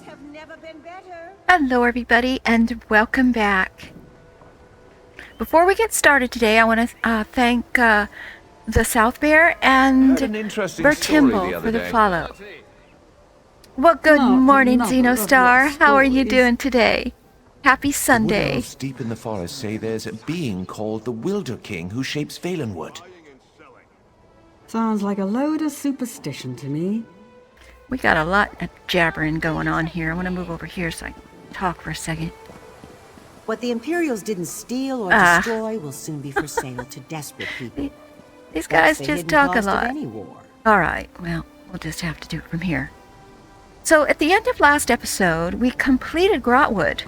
have never been better. Hello everybody and welcome back. Before we get started today, I want to thank the South Bear and Bertimble for the follow. Well, good morning, Xenostar. How are you doing today? Happy The Sunday. elves deep in the forest say there's a being called the Wilder King who shapes Valenwood. Sounds like a load of superstition to me. We got a lot of jabbering going on here. I want to move over here so I can talk for a second. What the Imperials didn't steal or destroy will soon be for sale to desperate people. These guys That's the just hidden talk a cost of lot. any war. All right, well, we'll just have to do it from here. So at the end of last episode, we completed Grotwood.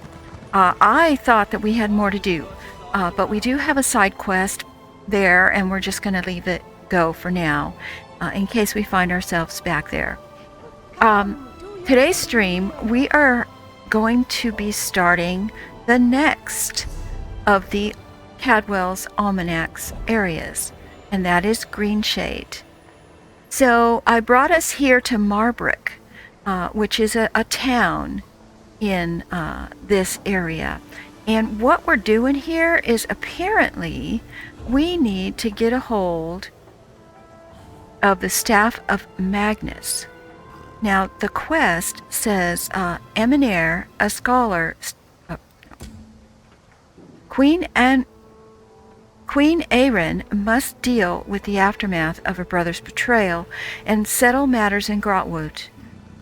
I thought that we had more to do, but we do have a side quest there, and we're just going to leave it go for now, in case we find ourselves back there. Today's stream, we are going to be starting the next of the Cadwell's Almanac's areas, and that is Greenshade. So I brought us here to Marbrook, which is a town in this area. And what we're doing here is apparently we need to get a hold of the Staff of Magnus. Now, the quest says, Eminair, a scholar, Queen Erin must deal with the aftermath of her brother's betrayal and settle matters in Grotwood.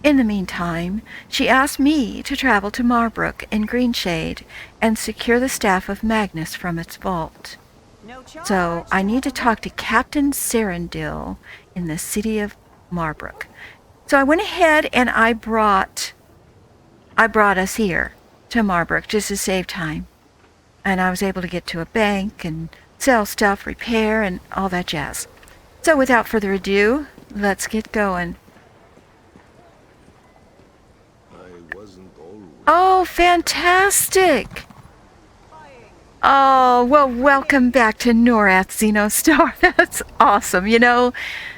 In the meantime, she asked me to travel to Marbrook in Greenshade and secure the Staff of Magnus from its vault. So I need to talk to Captain Serendil in the city of Marbrook. So I went ahead and I brought us here to Marbrook just to save time. And I was able to get to a bank and sell stuff, repair, and all that jazz. So without further ado, let's get going. Oh, fantastic! Oh, well, welcome back to Norath, Xenostar. That's awesome. You know,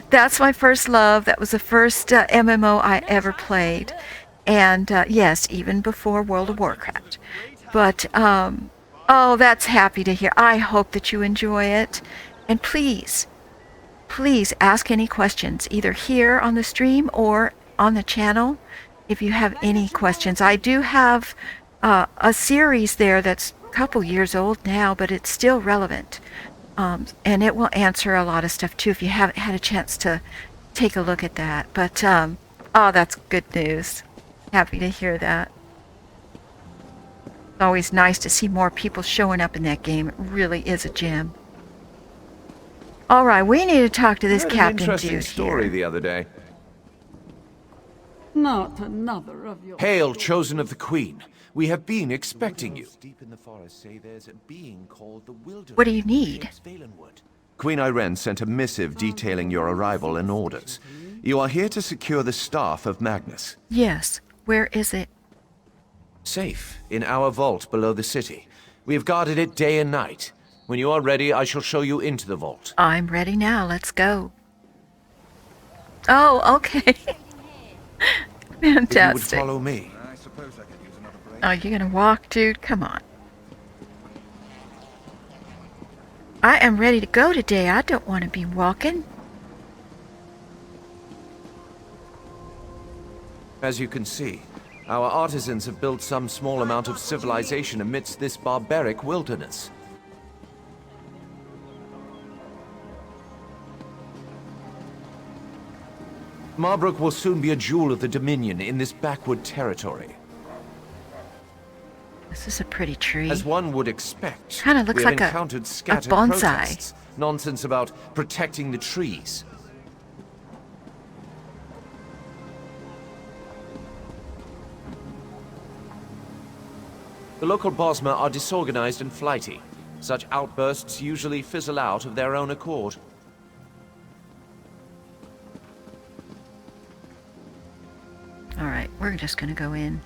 that's my first love. That was the first MMO I ever played. And, yes, even before World of Warcraft. But, oh, that's happy to hear. I hope that you enjoy it. And please ask any questions, either here on the stream or on the channel. If you have any questions, I do have a series there that's a couple years old now, but it's still relevant. And it will answer a lot of stuff too if you haven't had a chance to take a look at that. But, oh, that's good news. Happy to hear that. It's always nice to see more people showing up in that game. It really is a gem. All right, we need to talk to this Captain Dude Interesting story here. the other day. Not another of your... Hail, chosen of the Queen. We have been expecting you. Deep in the forest say there's a being called the Wilder. What do you need? Queen Irene sent a missive detailing your arrival and orders. You are here to secure the Staff of Magnus. Yes, where is it? Safe in our vault below the city. We have guarded it day and night. When you are ready, I shall show you into the vault. I'm ready now. Let's go. Oh, okay. If you would Fantastic. follow me. Oh, you're gonna walk, dude? Come on. I am ready to go today. I don't want to be walking. As you can see, our artisans have built some small amount of civilization amidst this barbaric wilderness. Marbrook will soon be a jewel of the Dominion in this backward territory. This is a pretty tree. As one would expect, Kinda looks we have like a encountered scattered bonsai. protests, nonsense about protecting the trees. The local Bosma are disorganized and flighty. Such outbursts usually fizzle out of their own accord. All right, we're just gonna go in.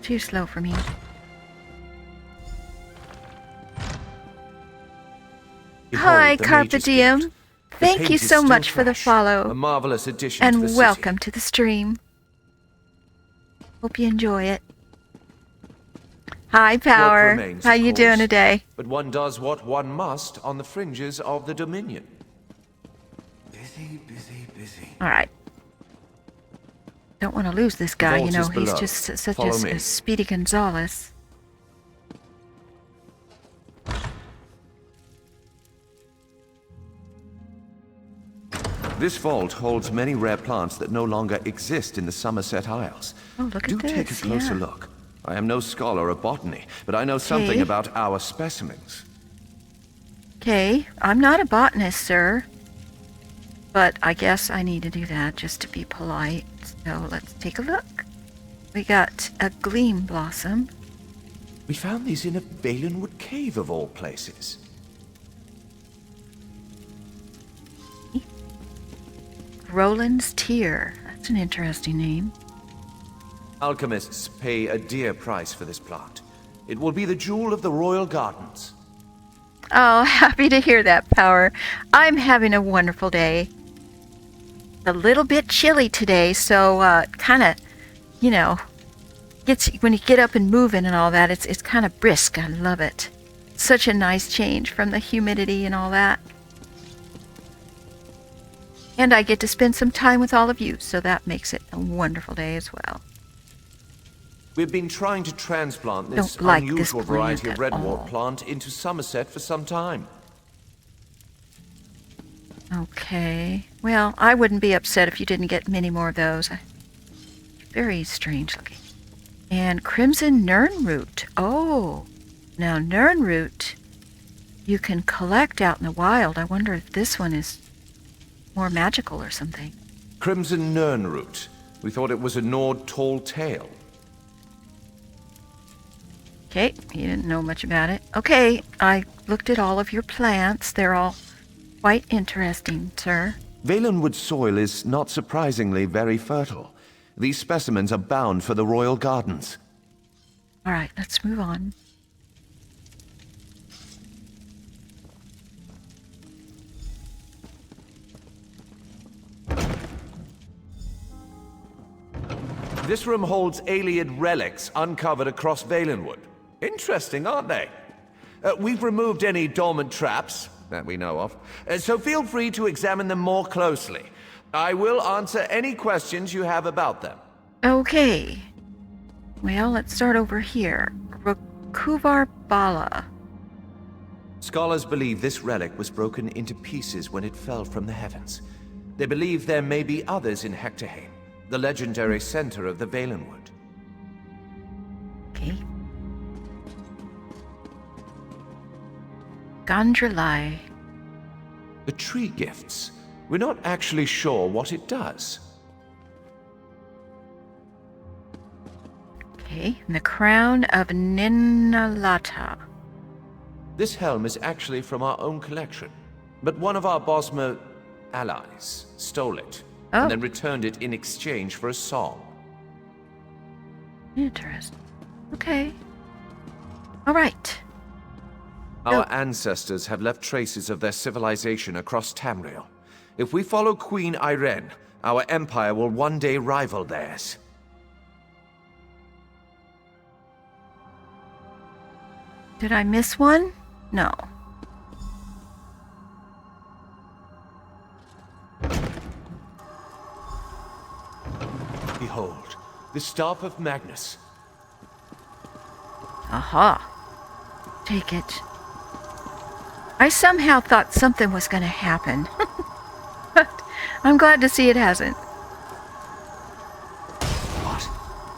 Too slow for me. Hi, the Carpe Mage's Diem. Gift. The Thank paint you is so still much for the fresh, follow. A marvelous addition to the And city. welcome to the stream. Hope you enjoy it. Hi, Power. remains, How of you doing course. today? But one does what one must on the fringes of the Dominion. Busy, busy, busy. All right. Don't want to lose this guy. vault You know, is he's below. just such Follow me. a Speedy Gonzales. This vault holds many rare plants that no longer exist in the Somerset Isles. Oh, look at Do take a this, closer yeah. look. I am no scholar of botany, but I know something Okay. about our specimens. Okay, I'm not a botanist, sir. But I guess I need to do that just to be polite. So let's take a look. We got a gleam blossom. We found these in a Valenwood cave of all places. Roland's tear. That's an interesting name. Alchemists pay a dear price for this plant. It will be the jewel of the royal gardens. Oh, happy to hear that, Power. I'm having a wonderful day. A little bit chilly today, so kind of, you know, gets when you get up and moving and all that. It's kind of brisk. I love it. Such a nice change from the humidity and all that. And I get to spend some time with all of you, so that makes it a wonderful day as well. We've been trying to transplant this Don't like this unusual variety plant of at redwort all. plant into Somerset for some time. Okay. Well, I wouldn't be upset if you didn't get many more of those. Very strange looking. And crimson nernroot. Oh, now nernroot you can collect out in the wild. I wonder if this one is more magical or something. Crimson nernroot. We thought it was a gnawed tall tale. Okay, you didn't know much about it. Okay, I looked at all of your plants. They're all quite interesting, sir. Valenwood soil is not surprisingly very fertile. These specimens are bound for the royal gardens. All right, let's move on. This room holds alien relics uncovered across Valenwood. Interesting, aren't they? We've removed any dormant traps that we know of, so feel free to examine them more closely. I will answer any questions you have about them. Okay. Well, let's start over here. Rakuvar Bala. Scholars believe this relic was broken into pieces when it fell from the heavens. They believe there may be others in Hectorheim, the legendary center of the Valenwood. Okay. Gondrelai. The tree gifts. We're not actually sure what it does. Okay. And the crown of Ninalata. This helm is actually from our own collection, but one of our Bosmer allies stole it Oh. and then returned it in exchange for a song. Interesting. Okay. All right. Our ancestors have left traces of their civilization across Tamriel. If we follow Queen Irene, our empire will one day rival theirs. Did I miss one? No. Behold, the Staff of Magnus. Aha. Take it. I somehow thought something was going to happen. But I'm glad to see it hasn't. What?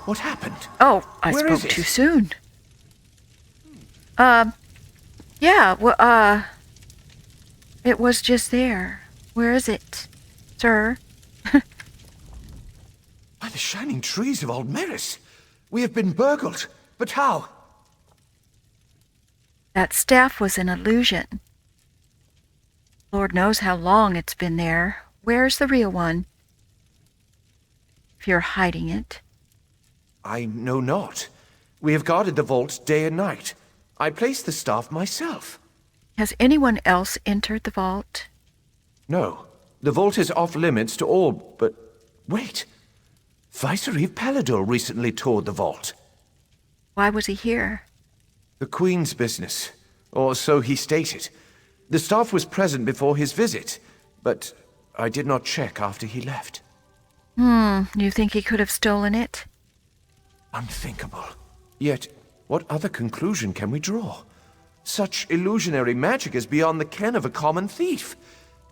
What happened? Oh, I Where is spoke it? too soon. Yeah, well, it was just there. Where is it, sir? By the shining trees of Old Meris. We have been burgled. But how? That staff was an illusion. Lord knows how long it's been there. Where's the real one? If you're hiding it. I know not. We have guarded the vault day and night. I placed the staff myself. Has anyone else entered the vault? No. The vault is off limits to all, but wait. Viceroy Palador recently toured the vault. Why was he here? The Queen's business, or so he stated. The staff was present before his visit, but I did not check after he left. You think he could have stolen it? Unthinkable. Yet, what other conclusion can we draw? Such illusionary magic is beyond the ken of a common thief.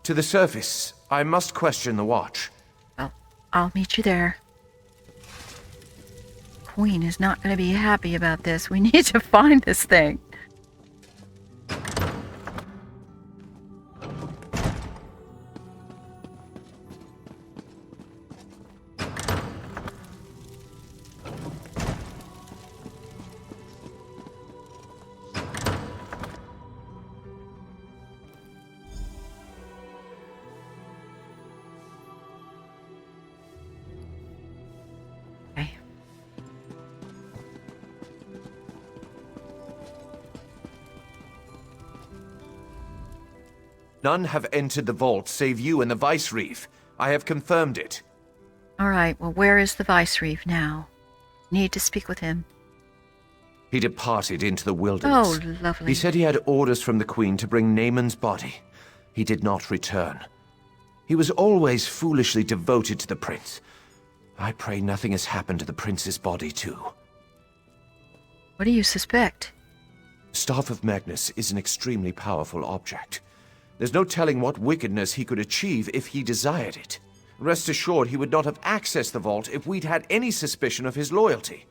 To the surface, I must question the watch. Well, I'll meet you there. Queen is not going to be happy about this. We need to find this thing. Okay. None have entered the vault save you and the Viceroy. I have confirmed it. All right, well, where is the Viceroy now? Need to speak with him. He departed into the wilderness. Oh, lovely. He said he had orders from the Queen to bring Naaman's body. He did not return. He was always foolishly devoted to the prince. I pray nothing has happened to the prince's body, too. What do you suspect? Staff of Magnus is an extremely powerful object. There's no telling what wickedness he could achieve if he desired it. Rest assured he would not have accessed the vault if we'd had any suspicion of his loyalty.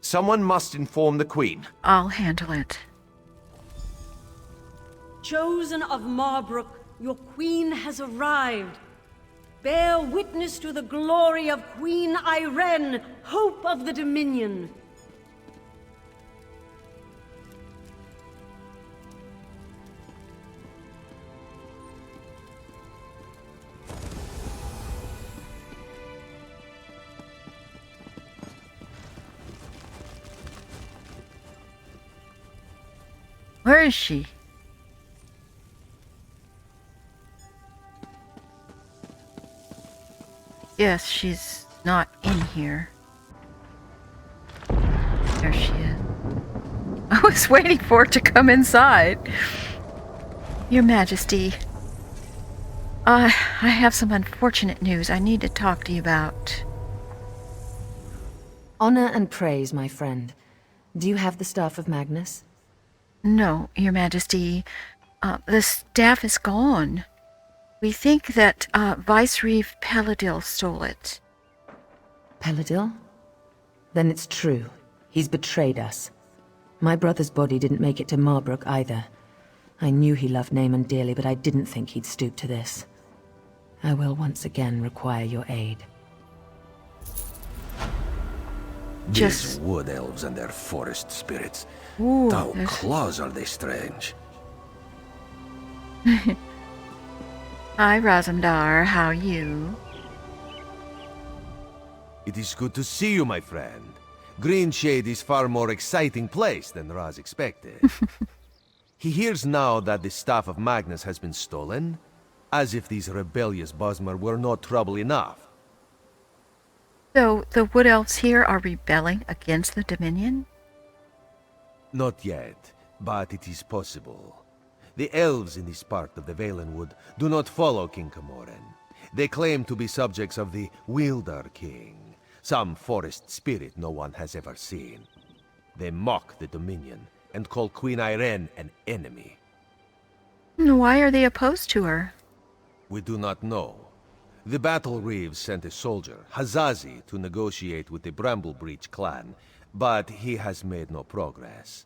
Someone must inform the Queen. I'll handle it. Chosen of Marbrook, your queen has arrived. Bear witness to the glory of Queen Irene, hope of the Dominion. Where is she? Yes, she's not in here. There she is. I was waiting for it to come inside. Your Majesty, I have some unfortunate news I need to talk to you about. Honor and praise, my friend. Do you have the staff of Magnus? No, Your Majesty. The staff is gone. We think that Viceroy Paladil stole it. Paladil? Then it's true. He's betrayed us. My brother's body didn't make it to Marbrook either. I knew he loved Naaman dearly, but I didn't think he'd stoop to this. I will once again require your aid. These wood elves and their forest spirits. Ooh, How close are they strange? Hi, Razumdar. How are you? It is good to see you, my friend. Greenshade is far more exciting place than Raz expected. He hears now that the staff of Magnus has been stolen, as if these rebellious Bosmer were not trouble enough. So, the Wood Elves here are rebelling against the Dominion? Not yet, but it is possible. The elves in this part of the Valenwood do not follow King Camoran. They claim to be subjects of the Wielder King, some forest spirit no one has ever seen. They mock the Dominion and call Queen Irene an enemy. Why are they opposed to her? We do not know. The Battle Reeves sent a soldier, Hazazi, to negotiate with the Bramblebreach clan, but he has made no progress.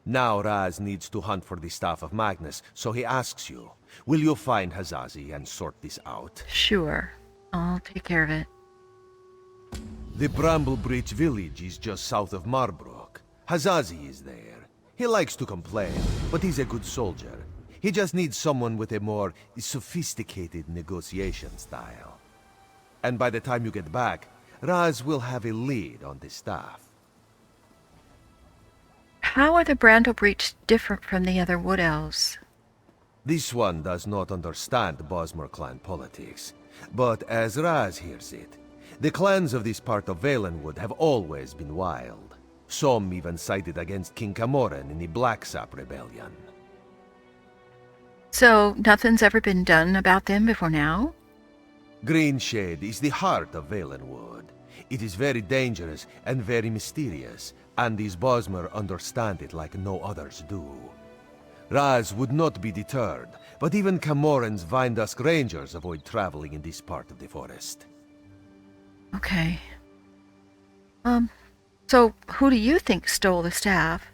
Now Raz needs to hunt for the staff of Magnus, so he asks you, will you find Hazazi and sort this out? Sure. I'll take care of it. The Bramblebreach village is just south of Marbrook. Hazazi is there. He likes to complain, but he's a good soldier. He just needs someone with a more sophisticated negotiation style. And by the time you get back, Raz will have a lead on the staff. How are the Bramblebreach different from the other Wood Elves? This one does not understand Bosmer clan politics, but as Raz hears it, The clans of this part of Valenwood have always been wild. Some even sided against King Camoran in the Blacksap Rebellion. So, nothing's ever been done about them before now? Greenshade is the heart of Valenwood. It is very dangerous and very mysterious, and these Bosmer understand it like no others do. Raz would not be deterred, but even Camoran's Vindusk Rangers avoid traveling in this part of the forest. Okay. So who do you think stole the staff?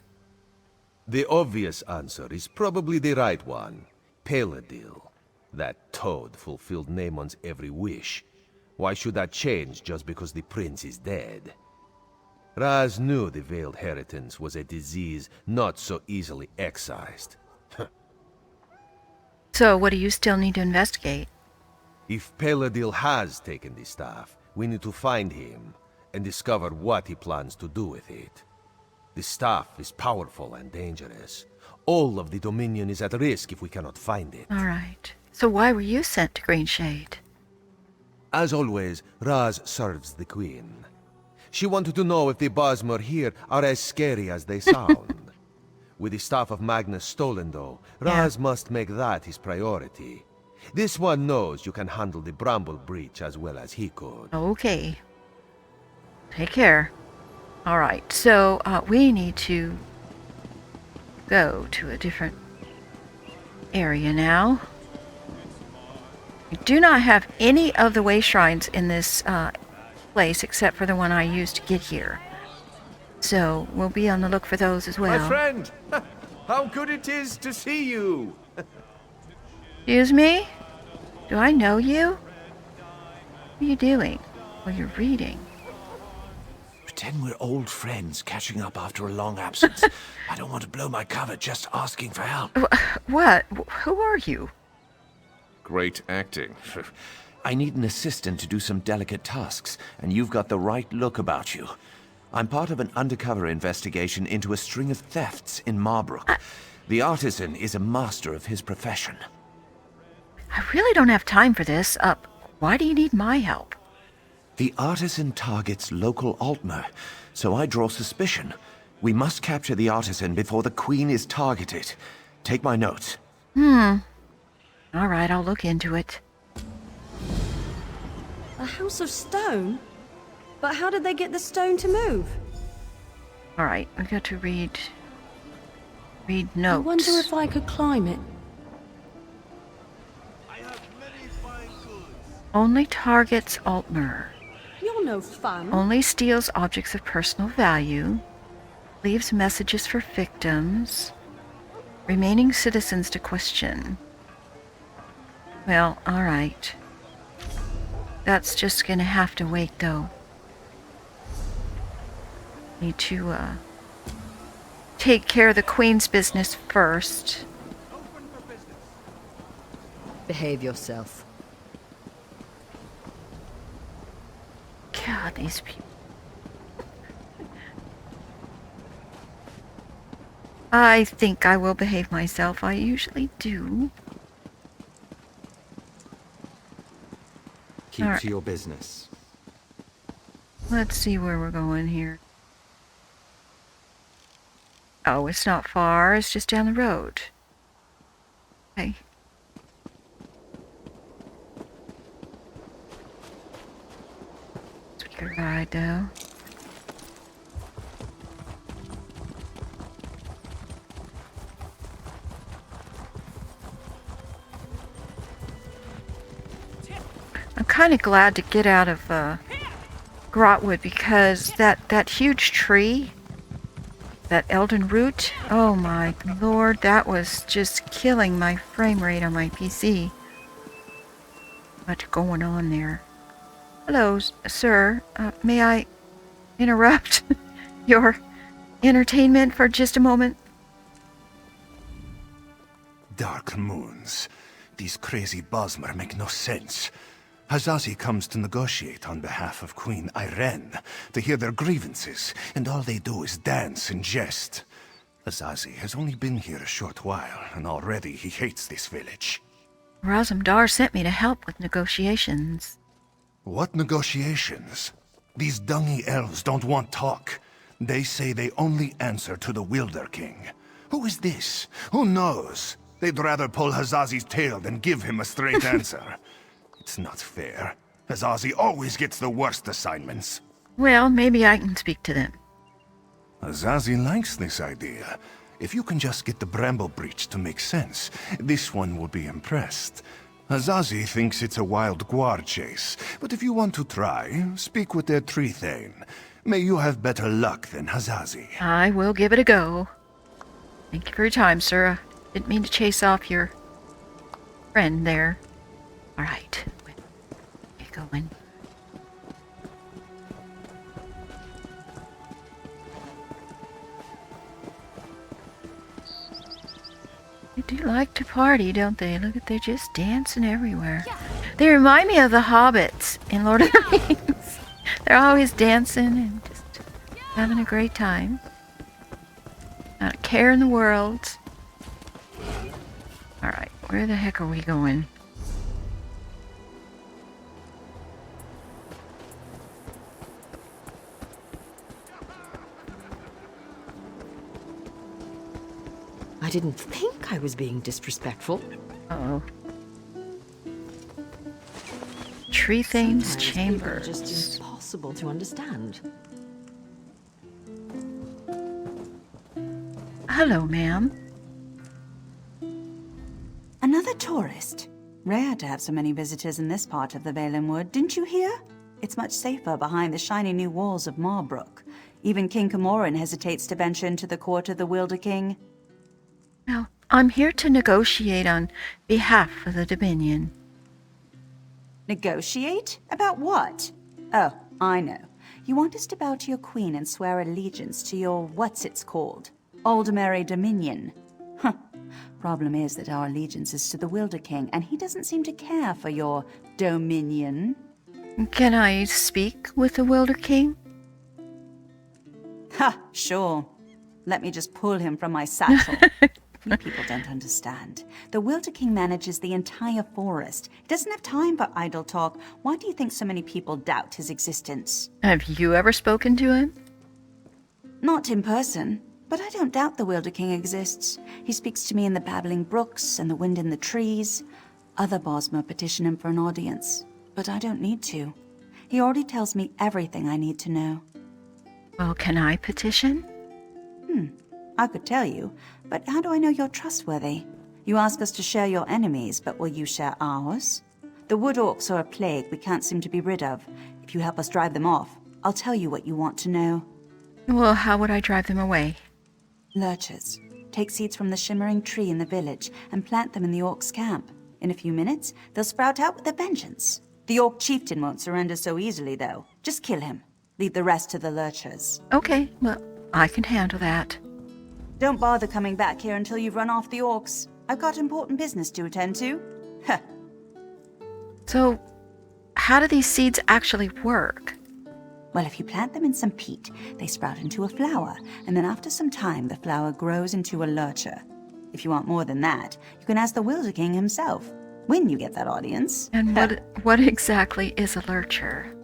The obvious answer is probably the right one. Paladil. That toad fulfilled Naamon's every wish. Why should that change just because the prince is dead? Raz knew the veiled heritance was a disease not so easily excised. So what do you still need to investigate? If Paladil has taken the staff, we need to find him and discover what he plans to do with it. The staff is powerful and dangerous. All of the Dominion is at risk if we cannot find it. All right. So why were you sent to Greenshade? As always, Raz serves the Queen. She wanted to know if the Bosmer here are as scary as they sound. With the staff of Magnus stolen, though, Raz must make that his priority. This one knows you can handle the Bramble Breach as well as he could. Okay. Take care. All right, so we need to go to a different area now. We do not have any of the way shrines in this place except for the one I used to get here. So we'll be on the look for those as well. My friend! How good it is to see you! Excuse me? Do I know you? What are you doing? Well, you're reading. Pretend we're old friends catching up after a long absence. I don't want to blow my cover just asking for help. What? Who are you? Great acting. I need an assistant to do some delicate tasks, and you've got the right look about you. I'm part of an undercover investigation into a string of thefts in Marbrook. The artisan is a master of his profession. I really don't have time for this. Why do you need my help? The artisan targets local Altmer, so I draw suspicion. We must capture the artisan before the Queen is targeted. Take my notes. All right, I'll look into it. A house of stone? But how did they get the stone to move? All right, we got to read I notes. wonder if I could climb it. Only targets Altmer. You're no fun. Only steals objects of personal value. Leaves messages for victims. Remaining citizens to question. Well, all right. That's just gonna have to wait, though. Need to, take care of the Queen's business first. Behave yourself. God, these people. I think I will behave myself. I usually do. Keep Alright. to your business. Let's see where we're going here. Oh, it's not far. It's just down the road. Okay. It's a good ride, though. I'm kind of glad to get out of Grotwood because that huge tree, that elden root, oh my lord, that was just killing my frame rate on my PC. Much going on there. Hello, sir. May I interrupt your entertainment for just a moment? Dark moons. These crazy Bosmer make no sense. Hazazi comes to negotiate on behalf of Queen Irene to hear their grievances, and all they do is dance and jest. Hazazi has only been here a short while, and already he hates this village. Razumdar sent me to help with negotiations. What negotiations? These dungy elves don't want talk. They say they only answer to the Wilder King. Who is this? Who knows? They'd rather pull Hazazi's tail than give him a straight answer. It's not fair. Hazazi always gets the worst assignments. Well, maybe I can speak to them. Hazazi likes this idea. If you can just get the Bramble Breach to make sense, this one will be impressed. Hazazi thinks it's a wild guar chase, but if you want to try, speak with their tree thane. May you have better luck than Hazazi. I will give it a go. Thank you for your time, sir. I didn't mean to chase off your friend there. All right. Where you going? They do like to party, don't they? Look at, they're just dancing everywhere. They remind me of the hobbits in Lord of the Rings. They're always dancing and just having a great time. Not a care in the world. Alright, where the heck are we going? I didn't think I was being disrespectful. Uh-oh. Tree Thane's Sometimes people are Chambers. just impossible to understand. Hello, ma'am. Another tourist. Rare to have so many visitors in this part of the Valenwood, didn't you hear? It's much safer behind the shiny new walls of Marbrook. Even King Camoran hesitates to venture into the court of the Wilder King. Well, I'm here to negotiate on behalf of the Dominion. Negotiate? About what? Oh, I know. You want us to bow to your queen and swear allegiance to your what's-it's-called? Aldermary Dominion. Huh. Problem is that our allegiance is to the Wilder King, and he doesn't seem to care for your dominion. Can I speak with the Wilder King? Ha, sure. Let me just pull him from my satchel. You people don't understand. The Wilder King manages the entire forest. He doesn't have time for idle talk. Why do you think so many people doubt his existence? Have you ever spoken to him? Not in person, but I don't doubt the Wilder King exists. He speaks to me in the babbling brooks and the wind in the trees. Other Bosmer petition him for an audience, but I don't need to. He already tells me everything I need to know. Well, can I petition? I could tell you, but how do I know you're trustworthy? You ask us to share your enemies, but will you share ours? The wood orcs are a plague we can't seem to be rid of. If you help us drive them off, I'll tell you what you want to know. Well, how would I drive them away? Lurchers. Take seeds from the shimmering tree in the village and plant them in the orcs' camp. In a few minutes, they'll sprout out with a vengeance. The orc chieftain won't surrender so easily, though. Just kill him. Leave the rest to the lurchers. Okay, well, I can handle that. Don't bother coming back here until you've run off the orcs. I've got important business to attend to. Heh. So, how do these seeds actually work? Well, if you plant them in some peat, they sprout into a flower, and then after some time, the flower grows into a lurcher. If you want more than that, you can ask the Wilder King himself, when you get that audience. And what exactly is a lurcher?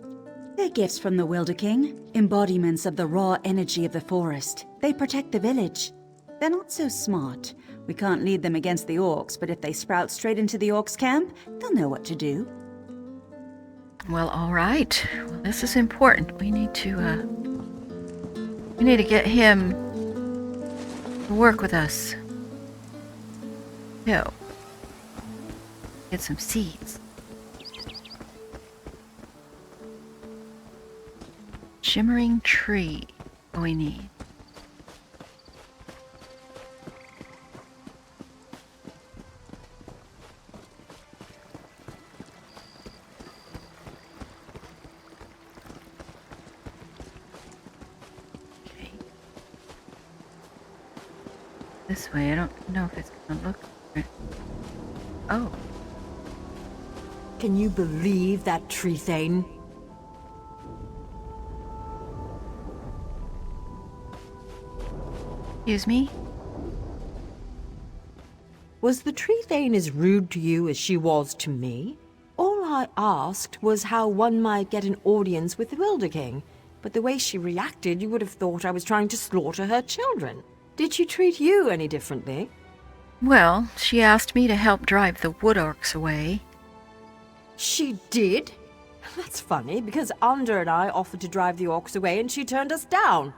They're gifts from the Wilder King, embodiments of the raw energy of the forest. They protect the village. They're not so smart. We can't lead them against the orcs, but if they sprout straight into the orcs' camp, they'll know what to do. Well, all right. Well, this is important. We need to get him to work with us. No. Get some seeds. Shimmering tree. What we need. Okay. This way. I don't know if it's gonna look. Oh. Can you believe that, Tree Thane? Excuse me? Was the Tree Thane as rude to you as she was to me? All I asked was how one might get an audience with the Wilder King, but the way she reacted, you would have thought I was trying to slaughter her children. Did she treat you any differently? Well, she asked me to help drive the wood orcs away. She did? That's funny, because Ander and I offered to drive the orcs away and she turned us down.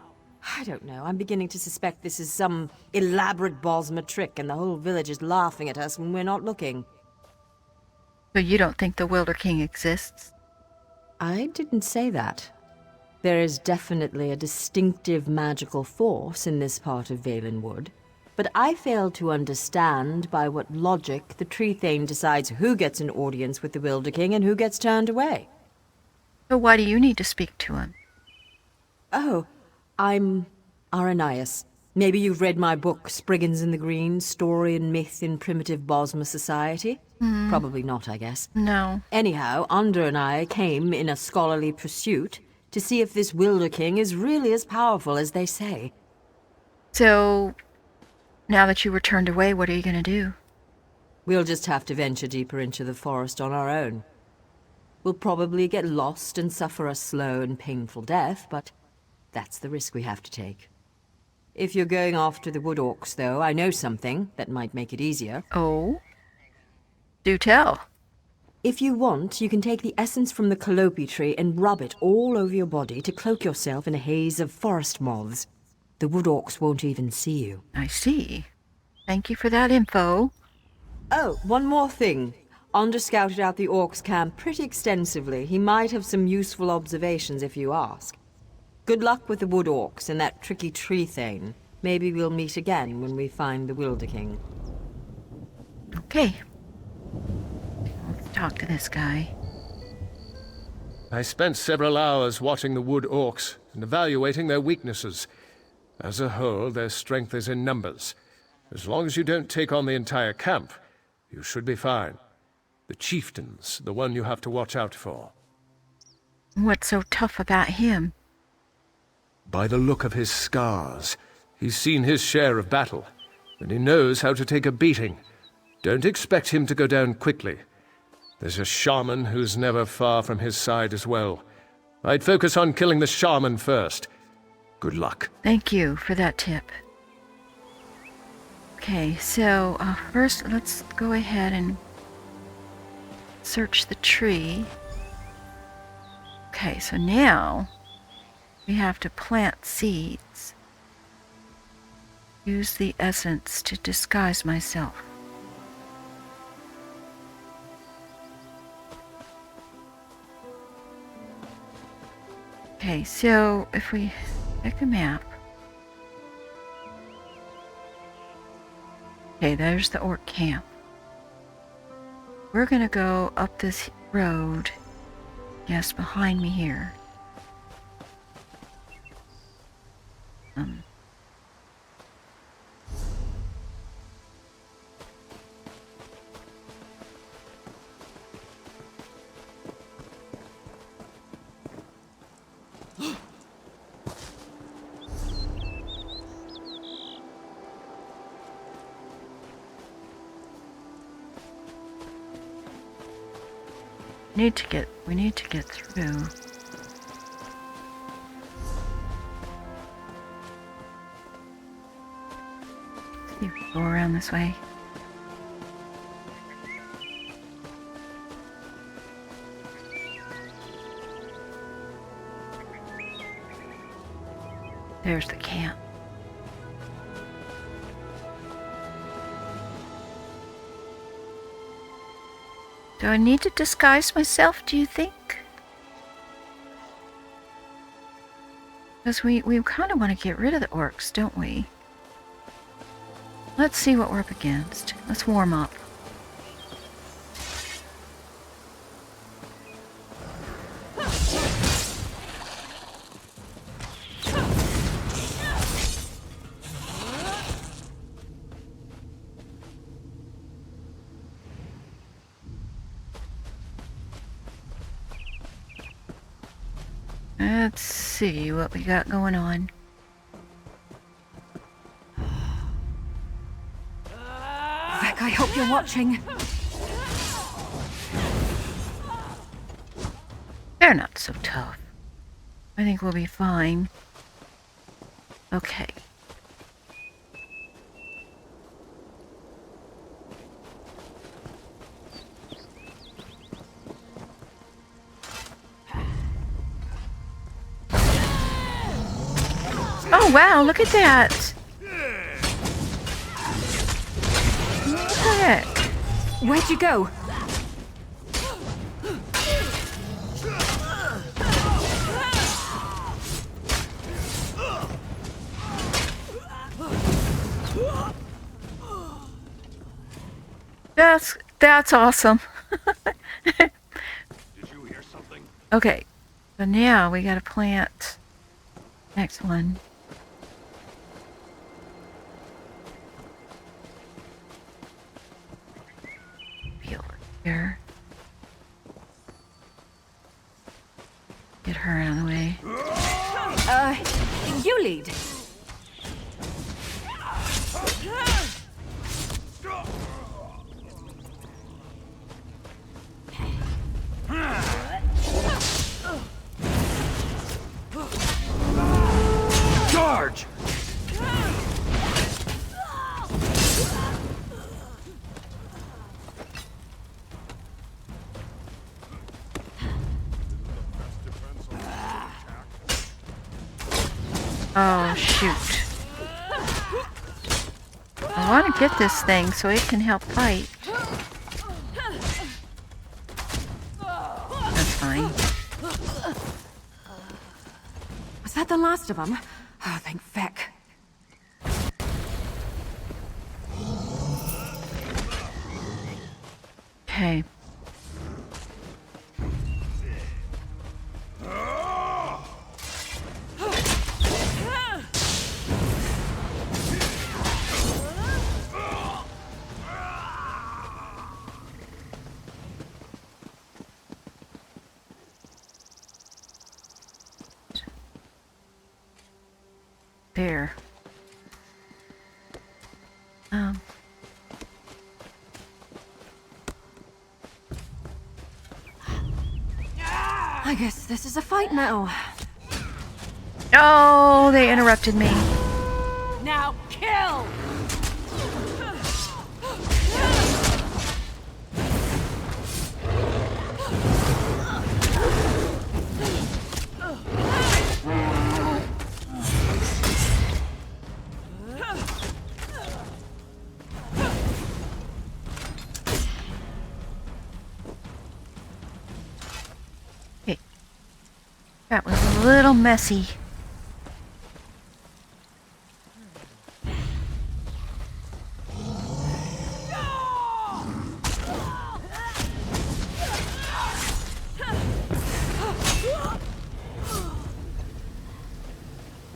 I don't know, I'm beginning to suspect this is some elaborate Bosmer trick and the whole village is laughing at us when we're not looking. So you don't think the Wilder King exists? I didn't say that. There is definitely a distinctive magical force in this part of Valenwood, but I fail to understand by what logic the Tree Thane decides who gets an audience with the Wilder King and who gets turned away. So why do you need to speak to him? Oh, I'm Aranias. Maybe you've read my book, Spriggans in the Green, Story and Myth in Primitive Bosmer Society? Probably not, I guess. No. Anyhow, Ander and I came in a scholarly pursuit to see if this Wilder King is really as powerful as they say. So, now that you were turned away, what are you going to do? We'll just have to venture deeper into the forest on our own. We'll probably get lost and suffer a slow and painful death, but that's the risk we have to take. If you're going after the wood orcs, though, I know something that might make it easier. Oh? Do tell. If you want, you can take the essence from the calliope tree and rub it all over your body to cloak yourself in a haze of forest moths. The wood orcs won't even see you. I see. Thank you for that info. Oh, one more thing. Ander scouted out the orcs' camp pretty extensively. He might have some useful observations if you ask. Good luck with the wood orcs and that tricky tree thane. Maybe we'll meet again when we find the Wilder King. Okay. Let's talk to this guy. I spent several hours watching the wood orcs and evaluating their weaknesses. As a whole, their strength is in numbers. As long as you don't take on the entire camp, you should be fine. The chieftain's the one you have to watch out for. What's so tough about him? By the look of his scars, he's seen his share of battle, and he knows how to take a beating. Don't expect him to go down quickly. There's a shaman who's never far from his side as well. I'd focus on killing the shaman first. Good luck. Thank you for that tip. Okay, so first let's go ahead and search the tree. Okay, so now we have to plant seeds. Use the essence to disguise myself. Okay, so if we pick a map. Okay, there's the orc camp. We're gonna go up this road. Yes, behind me here. We need to get through. See if we go around this way. There's the camp. Do I need to disguise myself, do you think? Because we kind of want to get rid of the orcs, don't we? Let's see what we're up against. Let's warm up. Let's see what we got going on. Vec, I hope you're watching. They're not so tough. I think we'll be fine. Okay. Oh wow, look at that! What the heck? Where'd you go? That's awesome. Did you hear something? Okay, so now we gotta plant next one. Be over here. Get her out of the way. You lead. Charge! Oh, shoot. I want to get this thing so it can help fight. That's fine. Was that the last of them? Oh, thank feck. Okay. There. I guess this is a fight now. Oh, they interrupted me. Now kill! That was a little messy.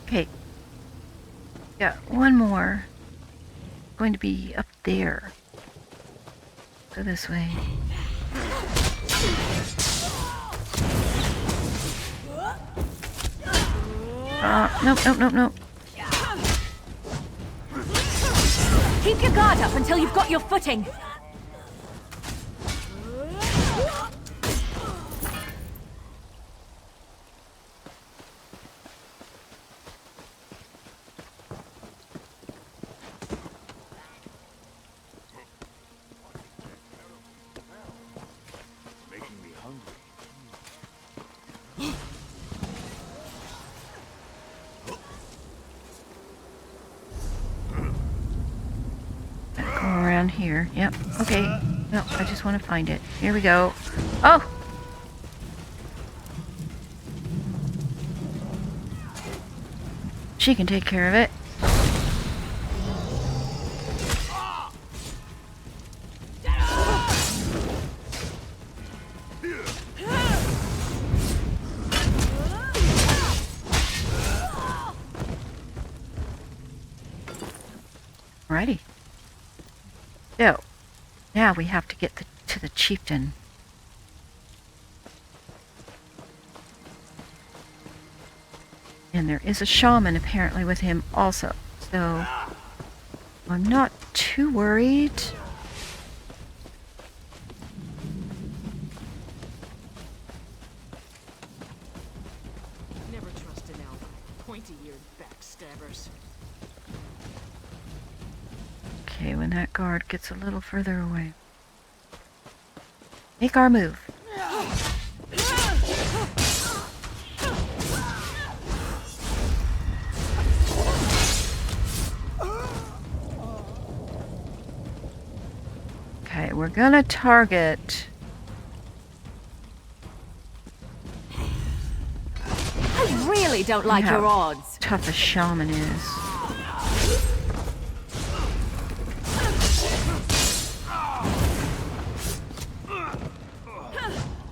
Okay. Got one more. Going to be up there. Go this way. Nope. Keep your guard up until you've got your footing. Here. Yep. Okay. No, I just want to find it. Here we go. Oh! She can take care of it. Alrighty. So, now we have to get to the chieftain. And there is a shaman apparently with him also. So, I'm not too worried. pointy-eared backstabbers. Okay, when that guard gets a little further away. Make our move. Okay, we're gonna target... I really don't like your odds. Tough a shaman is.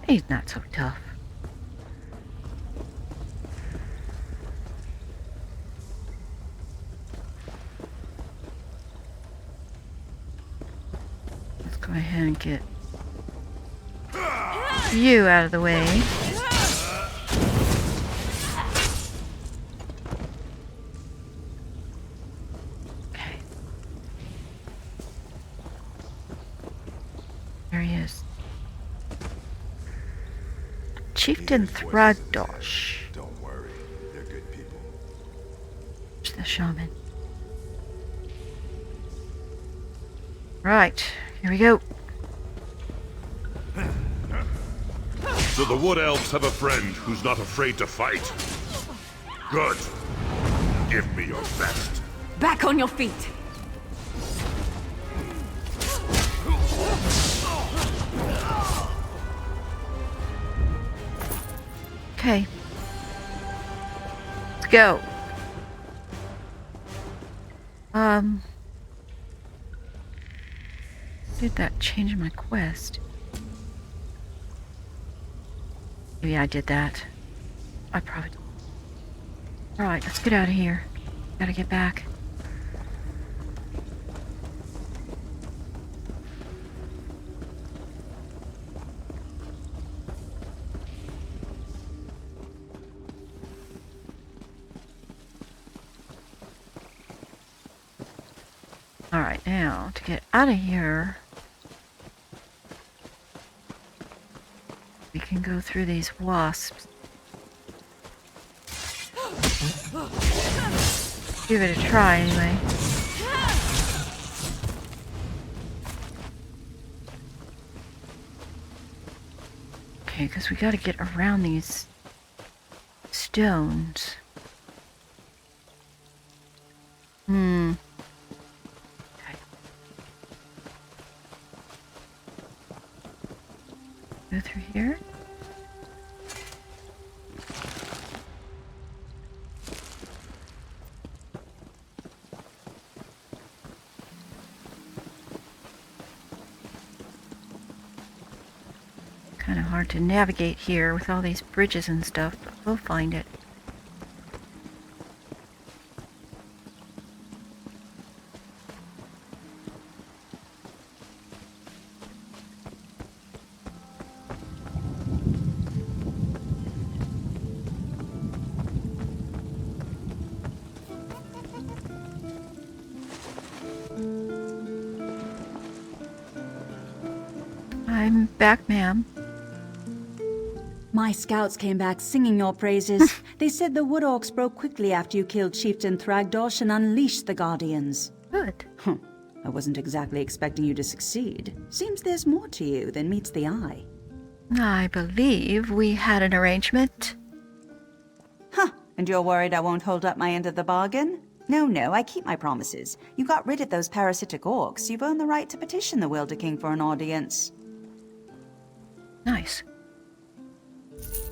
He's not so tough. Let's go ahead and get you out of the way. Okay. There he is. Chieftain Thragdosh. Don't worry, they're good people. It's the shaman. Right, here we go. So the Wood Elves have a friend who's not afraid to fight. Good. Give me your best. Back on your feet. Okay. Let's go. Did that change my quest? Maybe I did that. I probably... Alright, let's get out of here. Gotta get back. Alright, now, to get out of here, we can go through these wasps. Give it a try, anyway. Okay, because we gotta get around these stones. Go through here. Kind of hard to navigate here with all these bridges and stuff, but we'll find it. I'm back, ma'am. My scouts came back singing your praises. They said the Wood Orcs broke quickly after you killed Chieftain Thragdosh and unleashed the Guardians. Good. I wasn't exactly expecting you to succeed. Seems there's more to you than meets the eye. I believe we had an arrangement. Huh, and you're worried I won't hold up my end of the bargain? No, I keep my promises. You got rid of those parasitic orcs. You've earned the right to petition the Wilder King for an audience. Nice.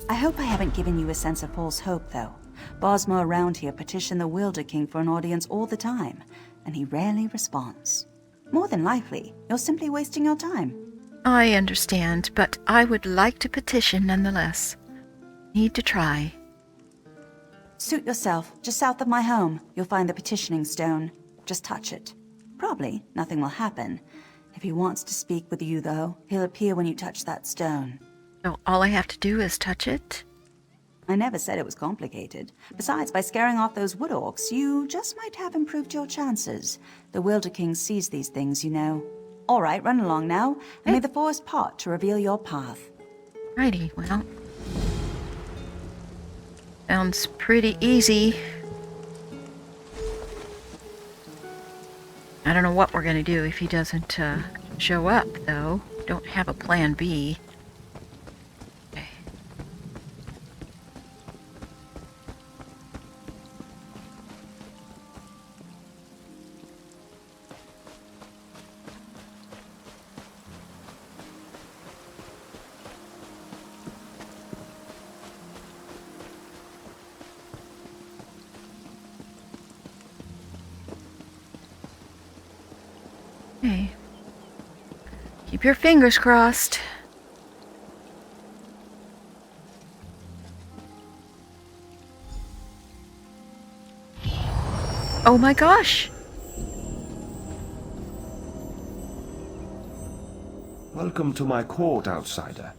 I hope I haven't given you a sense of false hope, though. Bosma around here petition the Wilder King for an audience all the time, and he rarely responds. More than likely, you're simply wasting your time. I understand, but I would like to petition nonetheless. Need to try. Suit yourself. Just south of my home, you'll find the petitioning stone. Just touch it. Probably nothing will happen. If he wants to speak with you, though, he'll appear when you touch that stone. So all I have to do is touch it? I never said it was complicated. Besides, by scaring off those wood orcs, you just might have improved your chances. The Wilder King sees these things, you know. All right, run along now, and may the forest part to reveal your path. Righty, well. Sounds pretty easy. I don't know what we're going to do if he doesn't show up, though. Don't have a plan B. Okay. Okay. Keep your fingers crossed. Oh my gosh! Welcome to my court, outsider.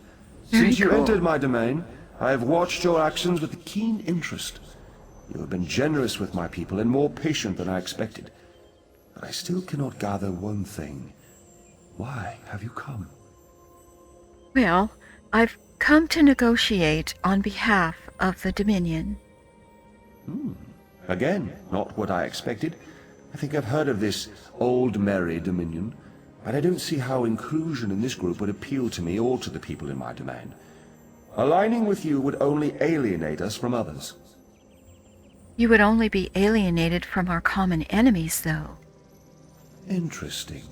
Very Since you cool. entered my domain, I have watched your actions with keen interest. You have been generous with my people and more patient than I expected. But I still cannot gather one thing. Why have you come? Well, I've come to negotiate on behalf of the Dominion. Again, not what I expected. I think I've heard of this old merry Dominion, but I don't see how inclusion in this group would appeal to me or to the people in my domain. Aligning with you would only alienate us from others. You would only be alienated from our common enemies, though. Interesting.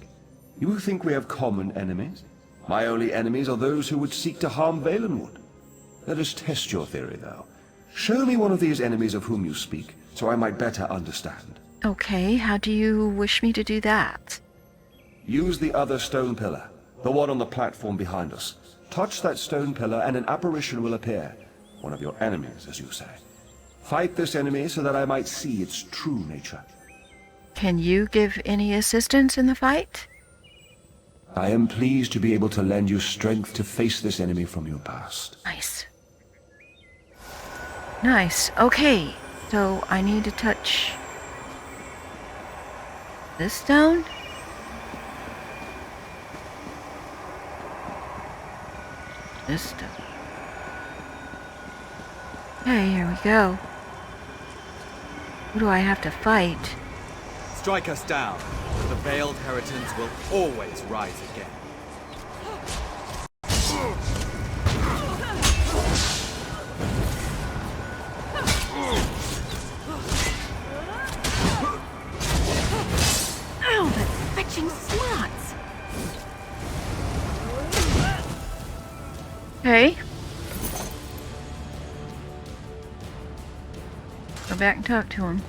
You think we have common enemies? My only enemies are those who would seek to harm Valenwood. Let us test your theory, though. Show me one of these enemies of whom you speak, so I might better understand. Okay, how do you wish me to do that? Use the other stone pillar, the one on the platform behind us. Touch that stone pillar and an apparition will appear. One of your enemies, as you say. Fight this enemy so that I might see its true nature. Can you give any assistance in the fight? I am pleased to be able to lend you strength to face this enemy from your past. Nice. Nice. Okay, so I need to touch this stone? This stone. Okay, here we go. Who do I have to fight? Strike us down, and the veiled heritance will always rise again. Ow, that fetching slots! Okay. Go back and talk to him.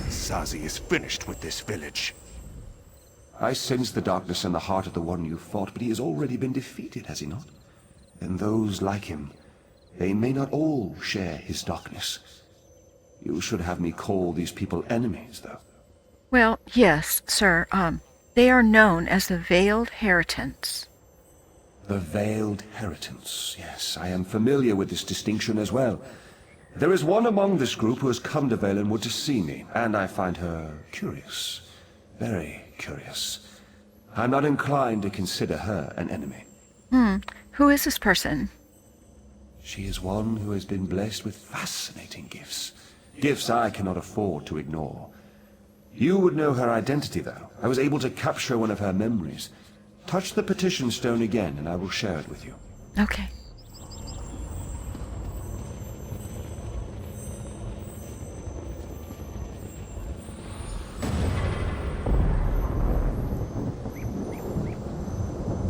Zazi is finished with this village. I sense the darkness in the heart of the one you fought, but he has already been defeated, has he not? And those like him, they may not all share his darkness. You should have me call these people enemies, though. Well, yes, sir. They are known as the Veiled Heritance. The Veiled Heritance. Yes, I am familiar with this distinction as well. There is one among this group who has come to Valenwood to see me, and I find her curious. Very curious. I'm not inclined to consider her an enemy. Who is this person? She is one who has been blessed with fascinating gifts. Gifts I cannot afford to ignore. You would know her identity, though. I was able to capture one of her memories. Touch the petition stone again, and I will share it with you. Okay.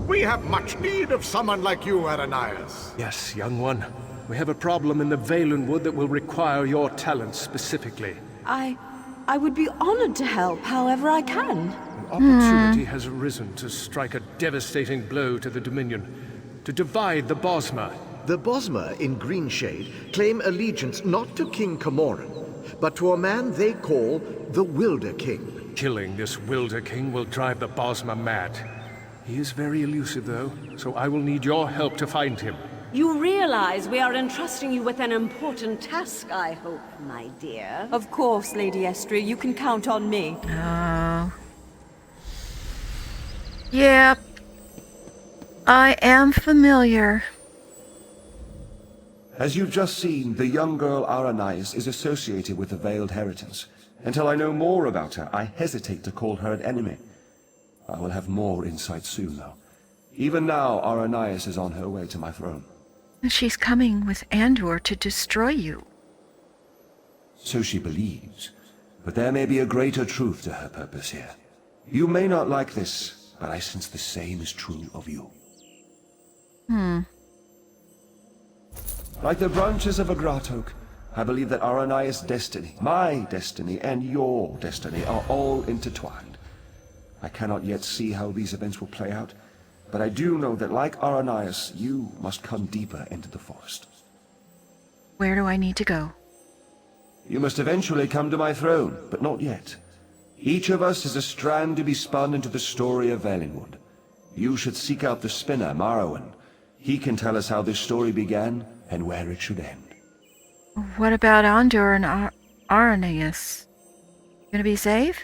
We have much need of someone like you, Ananias. Yes, young one. We have a problem in the Valenwood that will require your talents specifically. I would be honored to help however I can. An opportunity has arisen to strike a devastating blow to the Dominion, to divide the Bosmer. The Bosmer in Greenshade claim allegiance not to King Camoran, but to a man they call the Wilder King. Killing this Wilder King will drive the Bosmer mad. He is very elusive, though, so I will need your help to find him. You realize we are entrusting you with an important task, I hope, my dear. Of course, Lady Estria, you can count on me. Oh. Yep. I am familiar. As you've just seen, the young girl Aranias is associated with the Veiled Heritance. Until I know more about her, I hesitate to call her an enemy. I will have more insight soon, though. Even now, Aranias is on her way to my throne. She's coming with Andor to destroy you. So she believes. But there may be a greater truth to her purpose here. You may not like this, but I sense the same is true of you. Like the branches of a grat oak, I believe that Aranias' destiny, my destiny, and your destiny are all intertwined. I cannot yet see how these events will play out, but I do know that like Aranias, you must come deeper into the forest. Where do I need to go? You must eventually come to my throne, but not yet. Each of us is a strand to be spun into the story of Valenwood. You should seek out the spinner, Marrowan. He can tell us how this story began and where it should end. What about Andor and Aranias? Gonna be safe?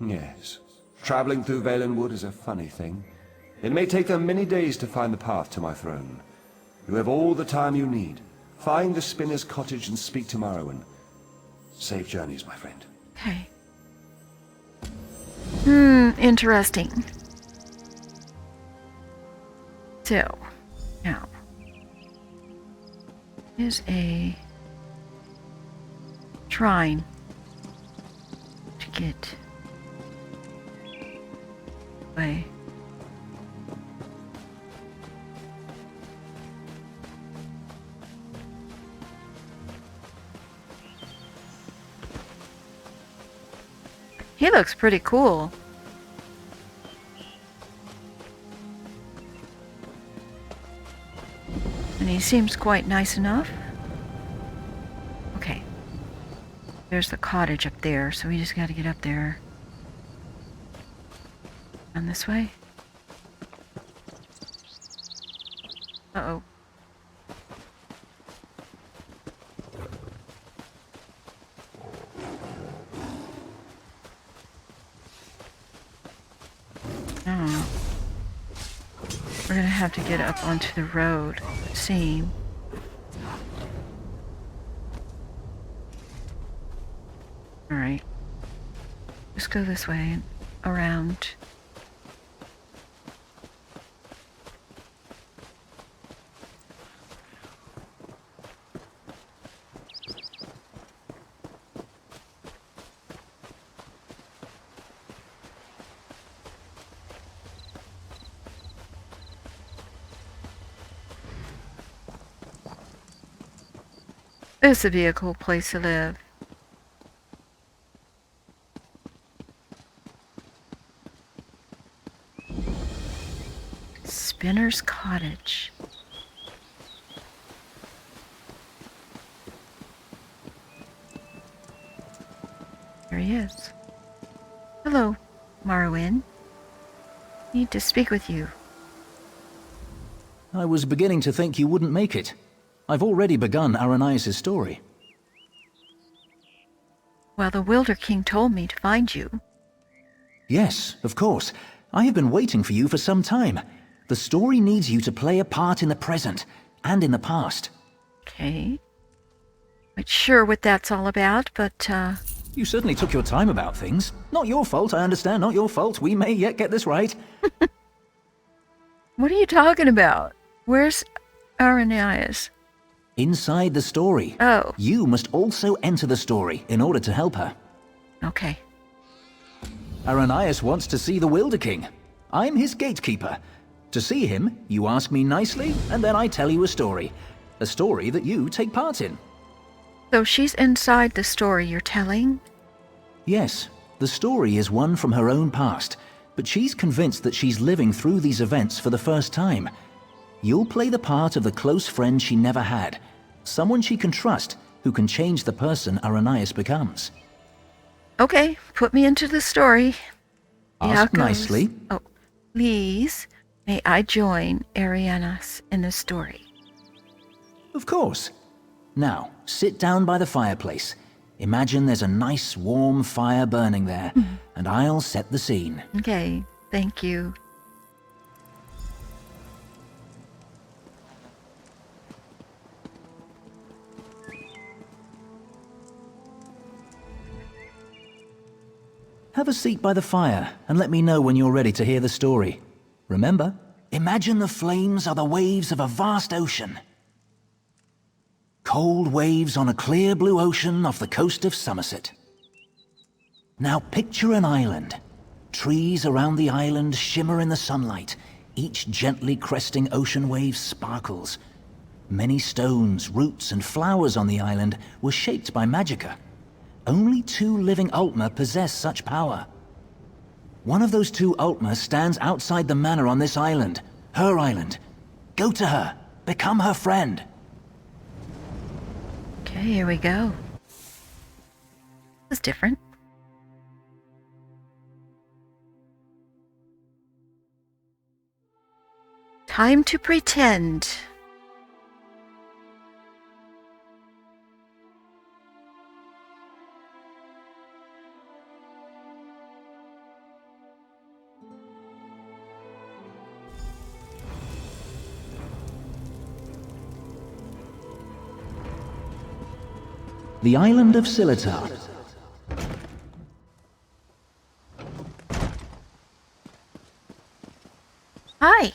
Yes. Traveling through Valenwood is a funny thing. It may take them many days to find the path to my throne. You have all the time you need. Find the spinner's cottage and speak to Marrowan. Safe journeys, my friend. Okay. Interesting. So, now, is a shrine to get away. He looks pretty cool. And he seems quite nice enough. Okay. There's the cottage up there, so we just gotta get up there. On this way? Uh-oh. Oh. We're gonna have to get up onto the road, it would seem. Alright. Just go this way and around. This would be a cool place to live. Spinner's Cottage. There he is. Hello, Marrowan. Need to speak with you. I was beginning to think you wouldn't make it. I've already begun Aranias' story. Well, the Wilder King told me to find you. Yes, of course. I have been waiting for you for some time. The story needs you to play a part in the present and in the past. Okay. Not sure what that's all about, but, You certainly took your time about things. Not your fault, I understand, not your fault. We may yet get this right. What are you talking about? Where's Aranias? Inside the story. Oh. You must also enter the story in order to help her. Okay. Aranias wants to see the Wilder King. I'm his gatekeeper. To see him, you ask me nicely, and then I tell you a story. A story that you take part in. So she's inside the story you're telling? Yes, the story is one from her own past, but she's convinced that she's living through these events for the first time. You'll play the part of the close friend she never had, someone she can trust who can change the person Aranias becomes. Okay, put me into the story. Ask nicely. Oh, please, may I join Arianas in the story? Of course. Now, sit down by the fireplace. Imagine there's a nice warm fire burning there, and I'll set the scene. Okay, thank you. Have a seat by the fire and let me know when you're ready to hear the story. Remember, imagine the flames are the waves of a vast ocean. Cold waves on a clear blue ocean off the coast of Somerset. Now picture an island. Trees around the island shimmer in the sunlight. Each gently cresting ocean wave sparkles. Many stones, roots, and flowers on the island were shaped by magicka. Only 2 living Altmer possess such power. One of those 2 Altmer stands outside the manor on this island. Her island. Go to her. Become her friend. Okay, here we go. This is different. Time to pretend. The island of Silitar. Hi.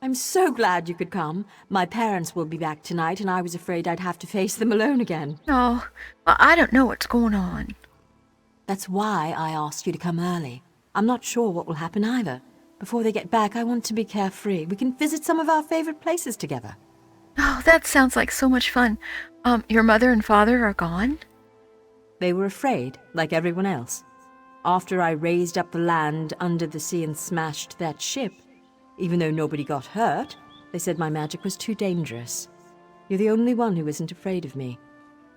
I'm so glad you could come. My parents will be back tonight, and I was afraid I'd have to face them alone again. Oh, well, I don't know what's going on. That's why I asked you to come early. I'm not sure what will happen either. Before they get back, I want to be carefree. We can visit some of our favorite places together. Oh, that sounds like so much fun. Your mother and father are gone? They were afraid, like everyone else. After I raised up the land under the sea and smashed that ship, even though nobody got hurt, they said my magic was too dangerous. You're the only one who isn't afraid of me.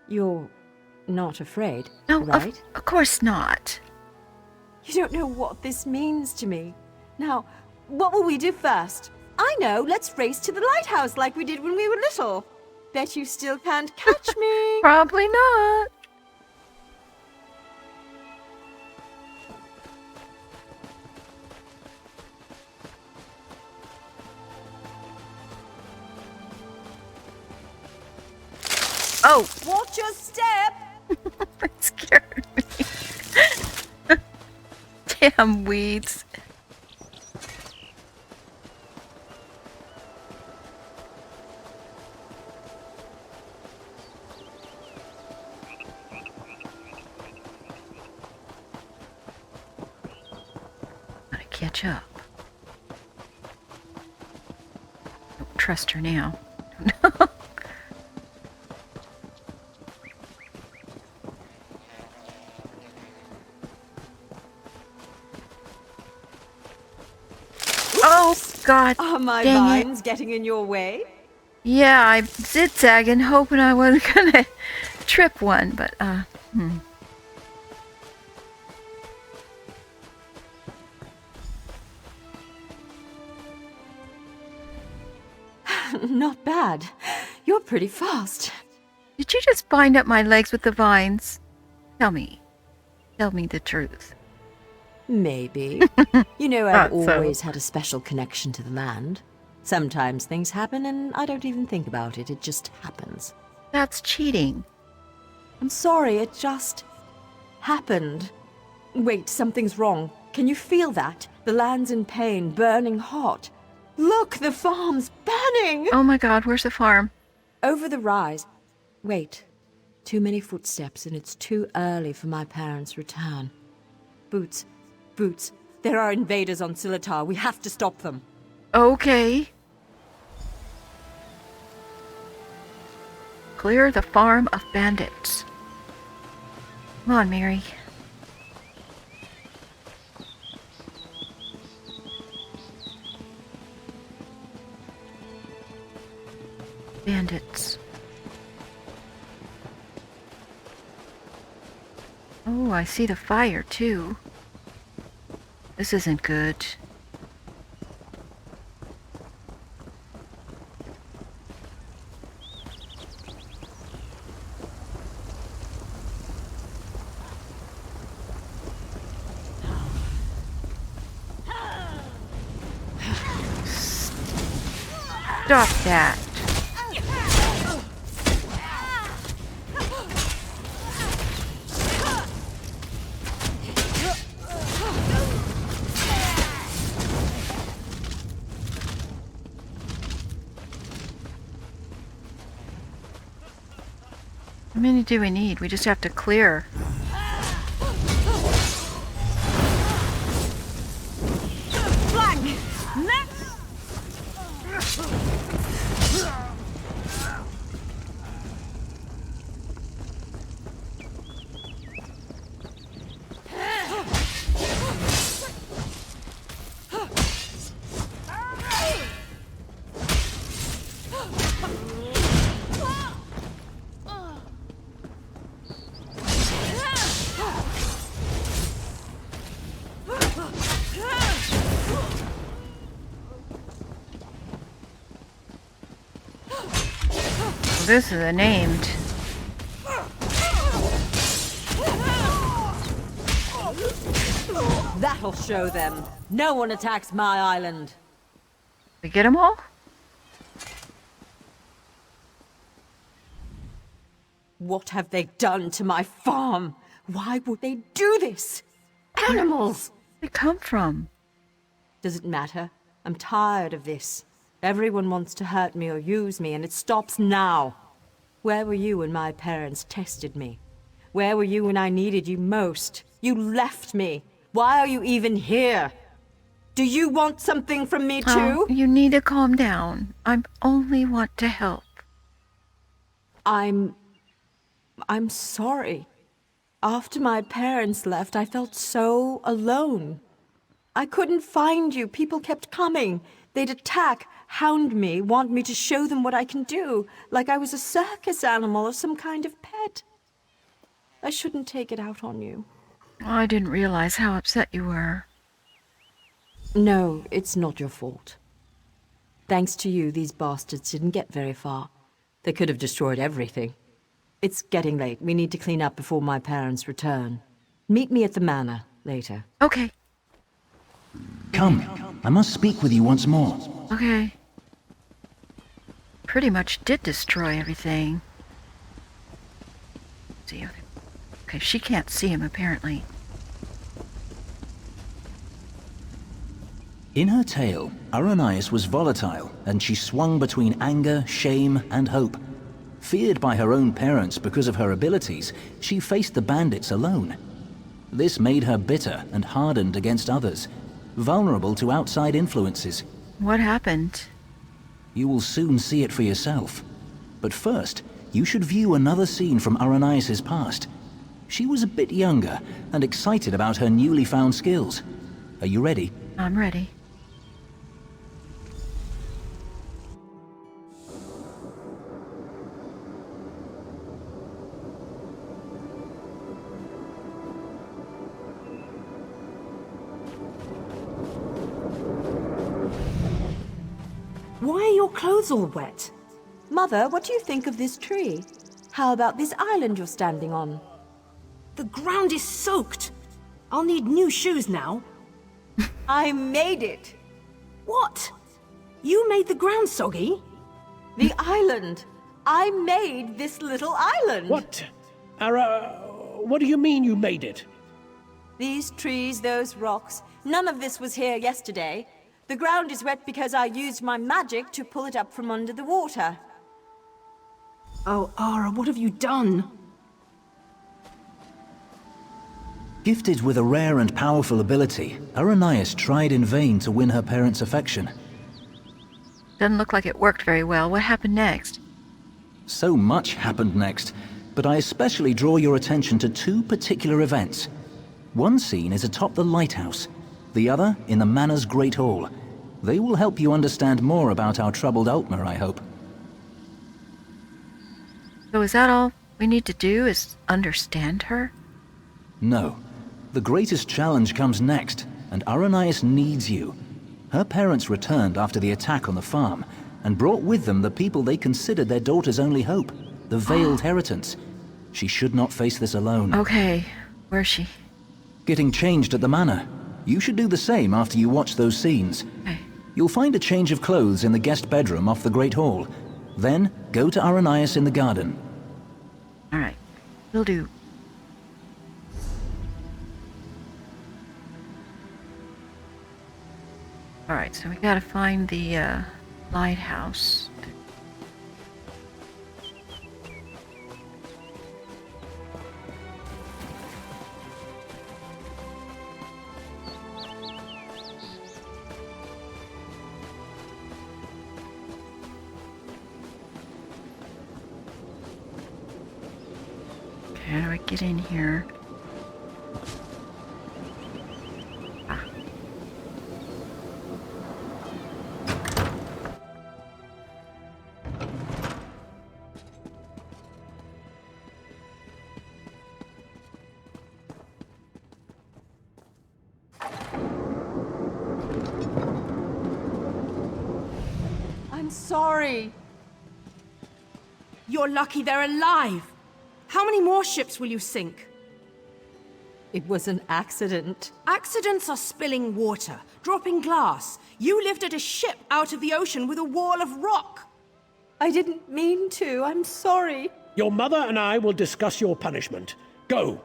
You're not afraid, No, right? of course not. You don't know what this means to me. Now, what will we do first? I know, let's race to the lighthouse like we did when we were little. Bet you still can't catch me. Probably not. Oh! Watch your step! That scared me. Damn weeds. Gotta catch up. Don't trust her now. Oh, God. Are my dang vines it. getting in your way? Yeah, I'm zigzagging, hoping I wasn't gonna trip one, but, Not bad. You're pretty fast. Did you just bind up my legs with the vines? Tell me. Tell me the truth. Maybe. You know, I've Thought so. always had a special connection to the land. Sometimes things happen and I don't even think about it. It just happens. That's cheating. I'm sorry, it just happened. Wait, something's wrong. Can you feel that? The land's in pain, burning hot. Look, the farm's burning! Oh my God, where's the farm? Over the rise. Wait. Too many footsteps and it's too early for my parents' return. Boots. Boots. There are invaders on Silitar. We have to stop them. Okay. Clear the farm of bandits. Come on, Mary. Bandits. Oh, I see the fire, too. This isn't good. Stop that. How many do we need? We just have to clear. Flank! Next! This is a named. That'll show them. No one attacks my island. We get them all? What have they done to my farm? Why would they do this? Animals! Where did they come from? Does it matter? I'm tired of this. Everyone wants to hurt me or use me, and it stops now. Where were you when my parents tested me? Where were you when I needed you most? You left me. Why are you even here? Do you want something from me too? Oh, you need to calm down. I only want to help. I'm sorry. After my parents left, I felt so alone. I couldn't find you. People kept coming. They'd attack, hound me, want me to show them what I can do, like I was a circus animal or some kind of pet. I shouldn't take it out on you. I didn't realize how upset you were. No, it's not your fault. Thanks to you, these bastards didn't get very far. They could have destroyed everything. It's getting late. We need to clean up before my parents return. Meet me at the manor later. Okay. Come, I must speak with you once more. Okay. Pretty much did destroy everything. See, okay, she can't see him apparently. In her tale, Aranias was volatile, and she swung between anger, shame, and hope. Feared by her own parents because of her abilities, she faced the bandits alone. This made her bitter and hardened against others, vulnerable to outside influences. What happened? You will soon see it for yourself. But first, you should view another scene from Aranias' past. She was a bit younger and excited about her newly found skills. Are you ready? I'm ready. Why are your clothes all wet? Mother, what do you think of this tree? How about this island you're standing on? The ground is soaked. I'll need new shoes now. I made it. What? You made the ground soggy? The island. I made this little island. What? What do you mean you made it? These trees, those rocks. None of this was here yesterday. The ground is wet because I used my magic to pull it up from under the water. Oh, Ara, what have you done? Gifted with a rare and powerful ability, Aranias tried in vain to win her parents' affection. Doesn't look like it worked very well. What happened next? So much happened next, but I especially draw your attention to two particular events. One scene is atop the lighthouse, the other in the manor's great hall. They will help you understand more about our troubled Altmer, I hope. So is that all we need to do, is understand her? No. The greatest challenge comes next, and Aranias needs you. Her parents returned after the attack on the farm, and brought with them the people they considered their daughter's only hope, the Veiled Heritance. She should not face this alone. Okay, where's she? Getting changed at the manor. You should do the same after you watch those scenes. Okay. You'll find a change of clothes in the guest bedroom off the Great Hall. Then, go to Aranias in the garden. Alright, will do. Alright, so we gotta find the lighthouse. How do I get in here? Ah. I'm sorry. You're lucky they're alive. How many more ships will you sink? It was an accident. Accidents are spilling water, dropping glass. You lifted a ship out of the ocean with a wall of rock. I didn't mean to. I'm sorry. Your mother and I will discuss your punishment. Go.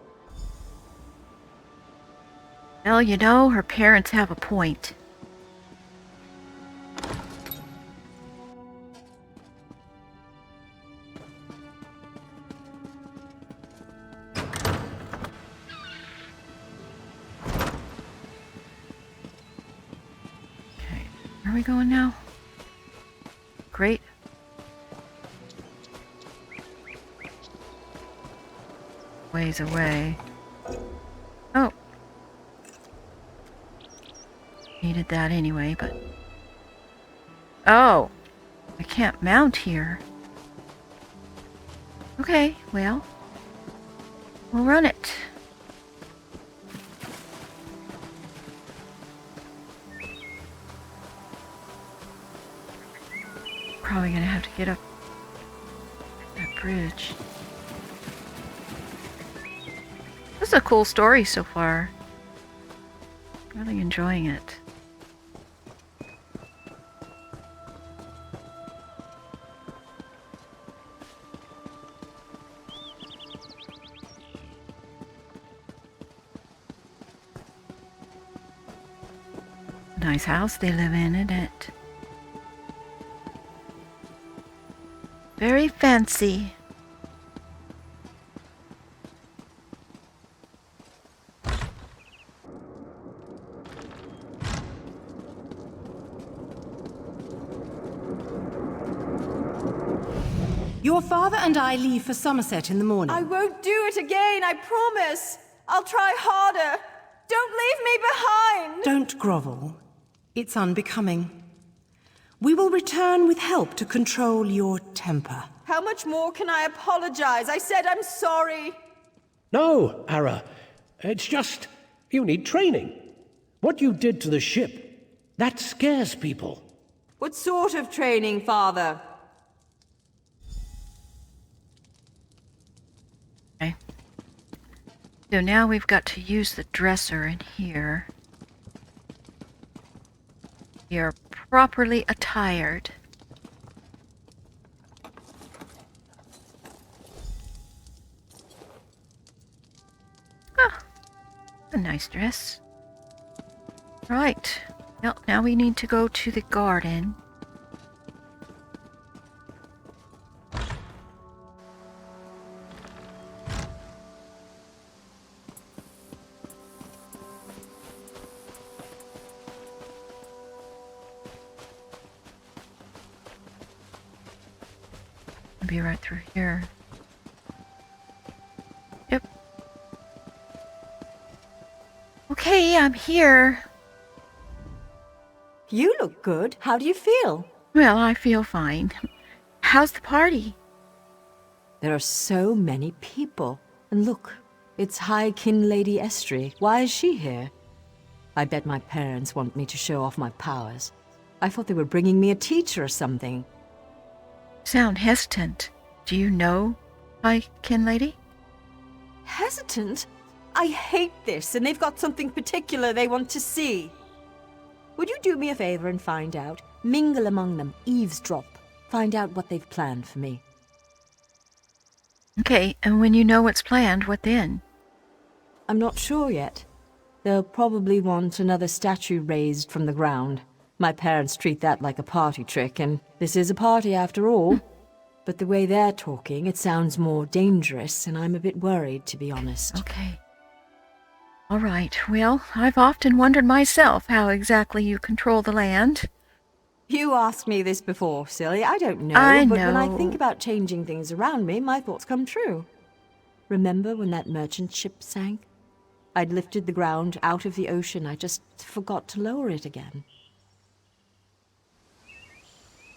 Well, you know, her parents have a point. Where are we going now? Great. Ways away. Oh. Needed that anyway, but... Oh! I can't mount here. Okay, well... We'll run it. Probably gonna have to get up that bridge. This is a cool story so far. Really enjoying it. Nice house they live in, isn't it? Very fancy. Your father and I leave for Somerset in the morning. I won't do it again, I promise. I'll try harder. Don't leave me behind. Don't grovel. It's unbecoming. We will return with help to control your temper. How much more can I apologize? I said I'm sorry. No, Ara. It's just... you need training. What you did to the ship, that scares people. What sort of training, Father? Okay. So now we've got to use the dresser in here. We are properly attired. Ah, a nice dress. Right. Well, now we need to go to the garden. Be right through here. Yep. Okay, I'm here. You look good. How do you feel? Well, I feel fine. How's the party? There are so many people. And look, it's High Kin Lady Estrie. Why is she here? I bet my parents want me to show off my powers. I thought they were bringing me a teacher or something. Sound hesitant. Do you know High Kin Lady? Hesitant? I hate this, and they've got something particular they want to see. Would you do me a favor and find out? Mingle among them, eavesdrop. Find out what they've planned for me. Okay, and when you know what's planned, what then? I'm not sure yet. They'll probably want another statue raised from the ground. My parents treat that like a party trick, and this is a party after all. But the way they're talking, it sounds more dangerous, and I'm a bit worried, to be honest. Okay. All right, well, I've often wondered myself how exactly you control the land. You asked me this before, silly. I don't know, I but know. when I think about changing things around me, my thoughts come true. Remember when that merchant ship sank? I'd lifted the ground out of the ocean. I just forgot to lower it again.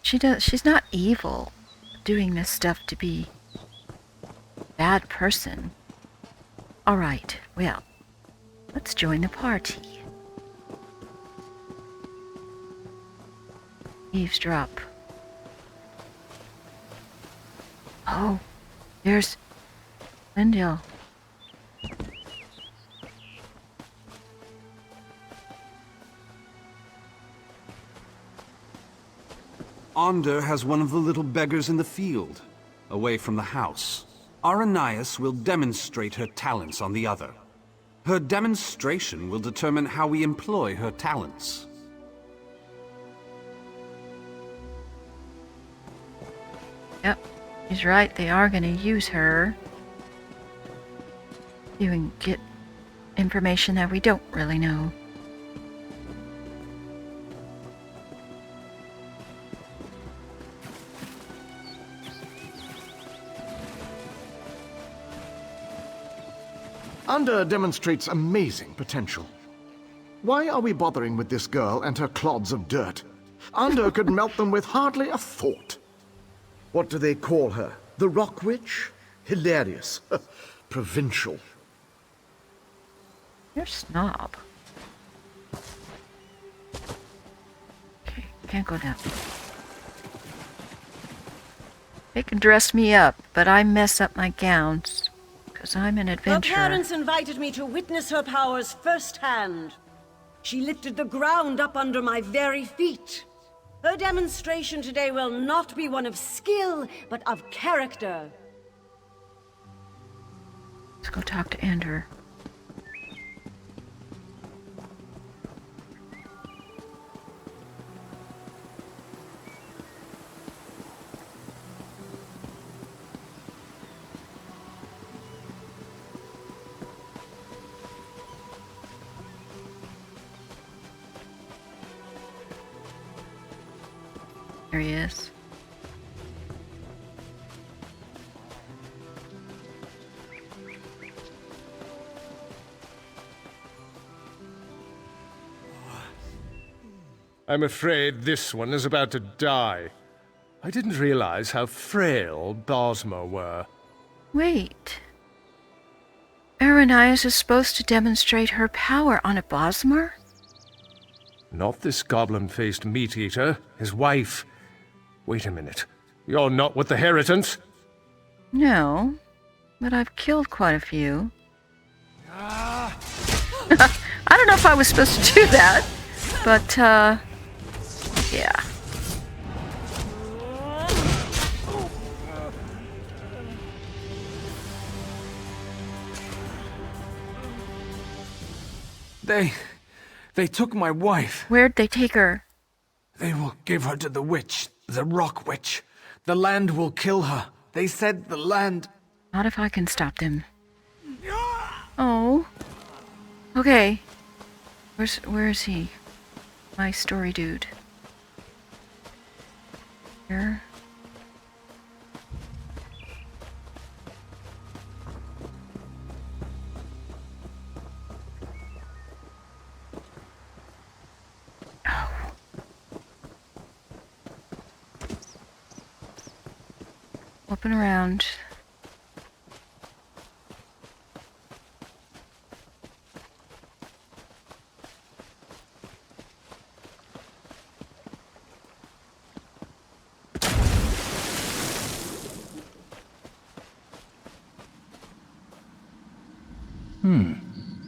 She's not evil, doing this stuff to be a bad person. All right, well, let's join the party. Eavesdrop. Oh, there's Lindale. Onder has one of the little beggars in the field, away from the house. Aranias will demonstrate her talents on the other. Her demonstration will determine how we employ her talents. Yep, he's right. They are going to use her. You can get information that we don't really know. Under demonstrates amazing potential. Why are we bothering with this girl and her clods of dirt? Under could melt them with hardly a thought. What do they call her? The Rock Witch? Hilarious. Provincial. You're a snob. Okay, can't go down. They can dress me up, but I mess up my gowns. Because I'm an adventurer. Her parents invited me to witness her powers firsthand. She lifted the ground up under my very feet. Her demonstration today will not be one of skill, but of character. Let's go talk to Andrew. There he is. I'm afraid this one is about to die. I didn't realize how frail Bosmer were. Wait. Aranias is supposed to demonstrate her power on a Bosmer? Not this goblin-faced meat-eater, his wife. Wait a minute. You're not with the Heritants? No, but I've killed quite a few. I don't know if I was supposed to do that, but, yeah. They took my wife. Where'd they take her? They will give her to the witch, the Rock Witch. The land will kill her. They said the land... Not if I can stop them. Oh. Okay. Where is he? My story dude. Here. Flipping around.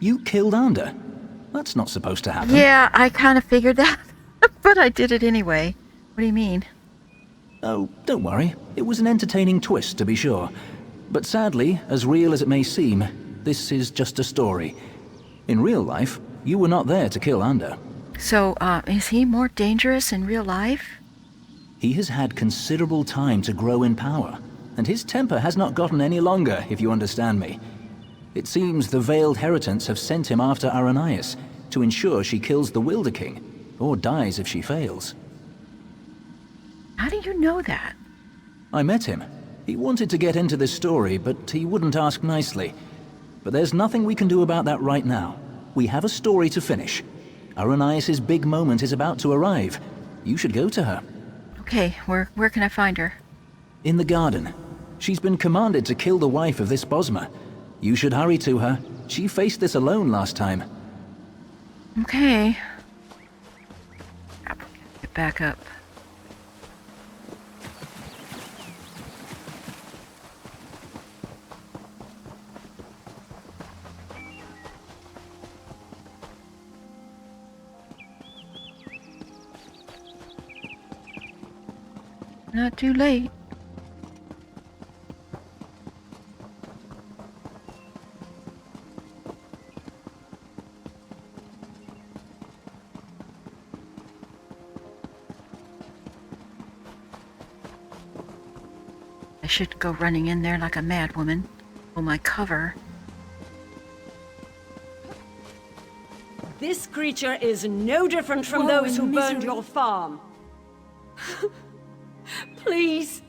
You killed Ander. That's not supposed to happen. Yeah, I kind of figured that, but I did it anyway. What do you mean? Oh, don't worry. It was an entertaining twist, to be sure. But sadly, as real as it may seem, this is just a story. In real life, you were not there to kill Ander. So, is he more dangerous in real life? He has had considerable time to grow in power, and his temper has not gotten any longer, if you understand me. It seems the Veiled Heritants have sent him after Aranias to ensure she kills the Wilder King, or dies if she fails. How do you know that? I met him. He wanted to get into this story, but he wouldn't ask nicely. But there's nothing we can do about that right now. We have a story to finish. Aranias' big moment is about to arrive. You should go to her. Okay, where can I find her? In the garden. She's been commanded to kill the wife of this Bosmer. You should hurry to her. She faced this alone last time. Okay. Get back up. Not too late. I should go running in there like a madwoman. Pull my cover. This creature is no different from Woe those and who burned misery. your farm. Please.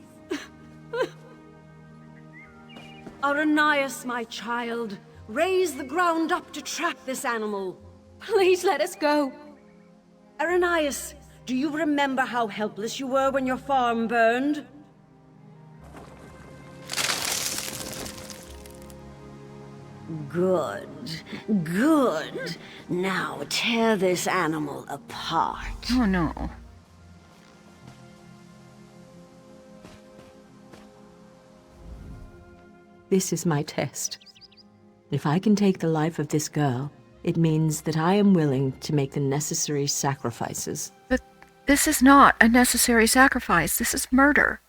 Aranias, my child, raise the ground up to trap this animal. Please let us go. Aranias, do you remember how helpless you were when your farm burned? Good, good. Now tear this animal apart. Oh no. This is my test. If I can take the life of this girl, it means that I am willing to make the necessary sacrifices. But this is not a necessary sacrifice. This is murder.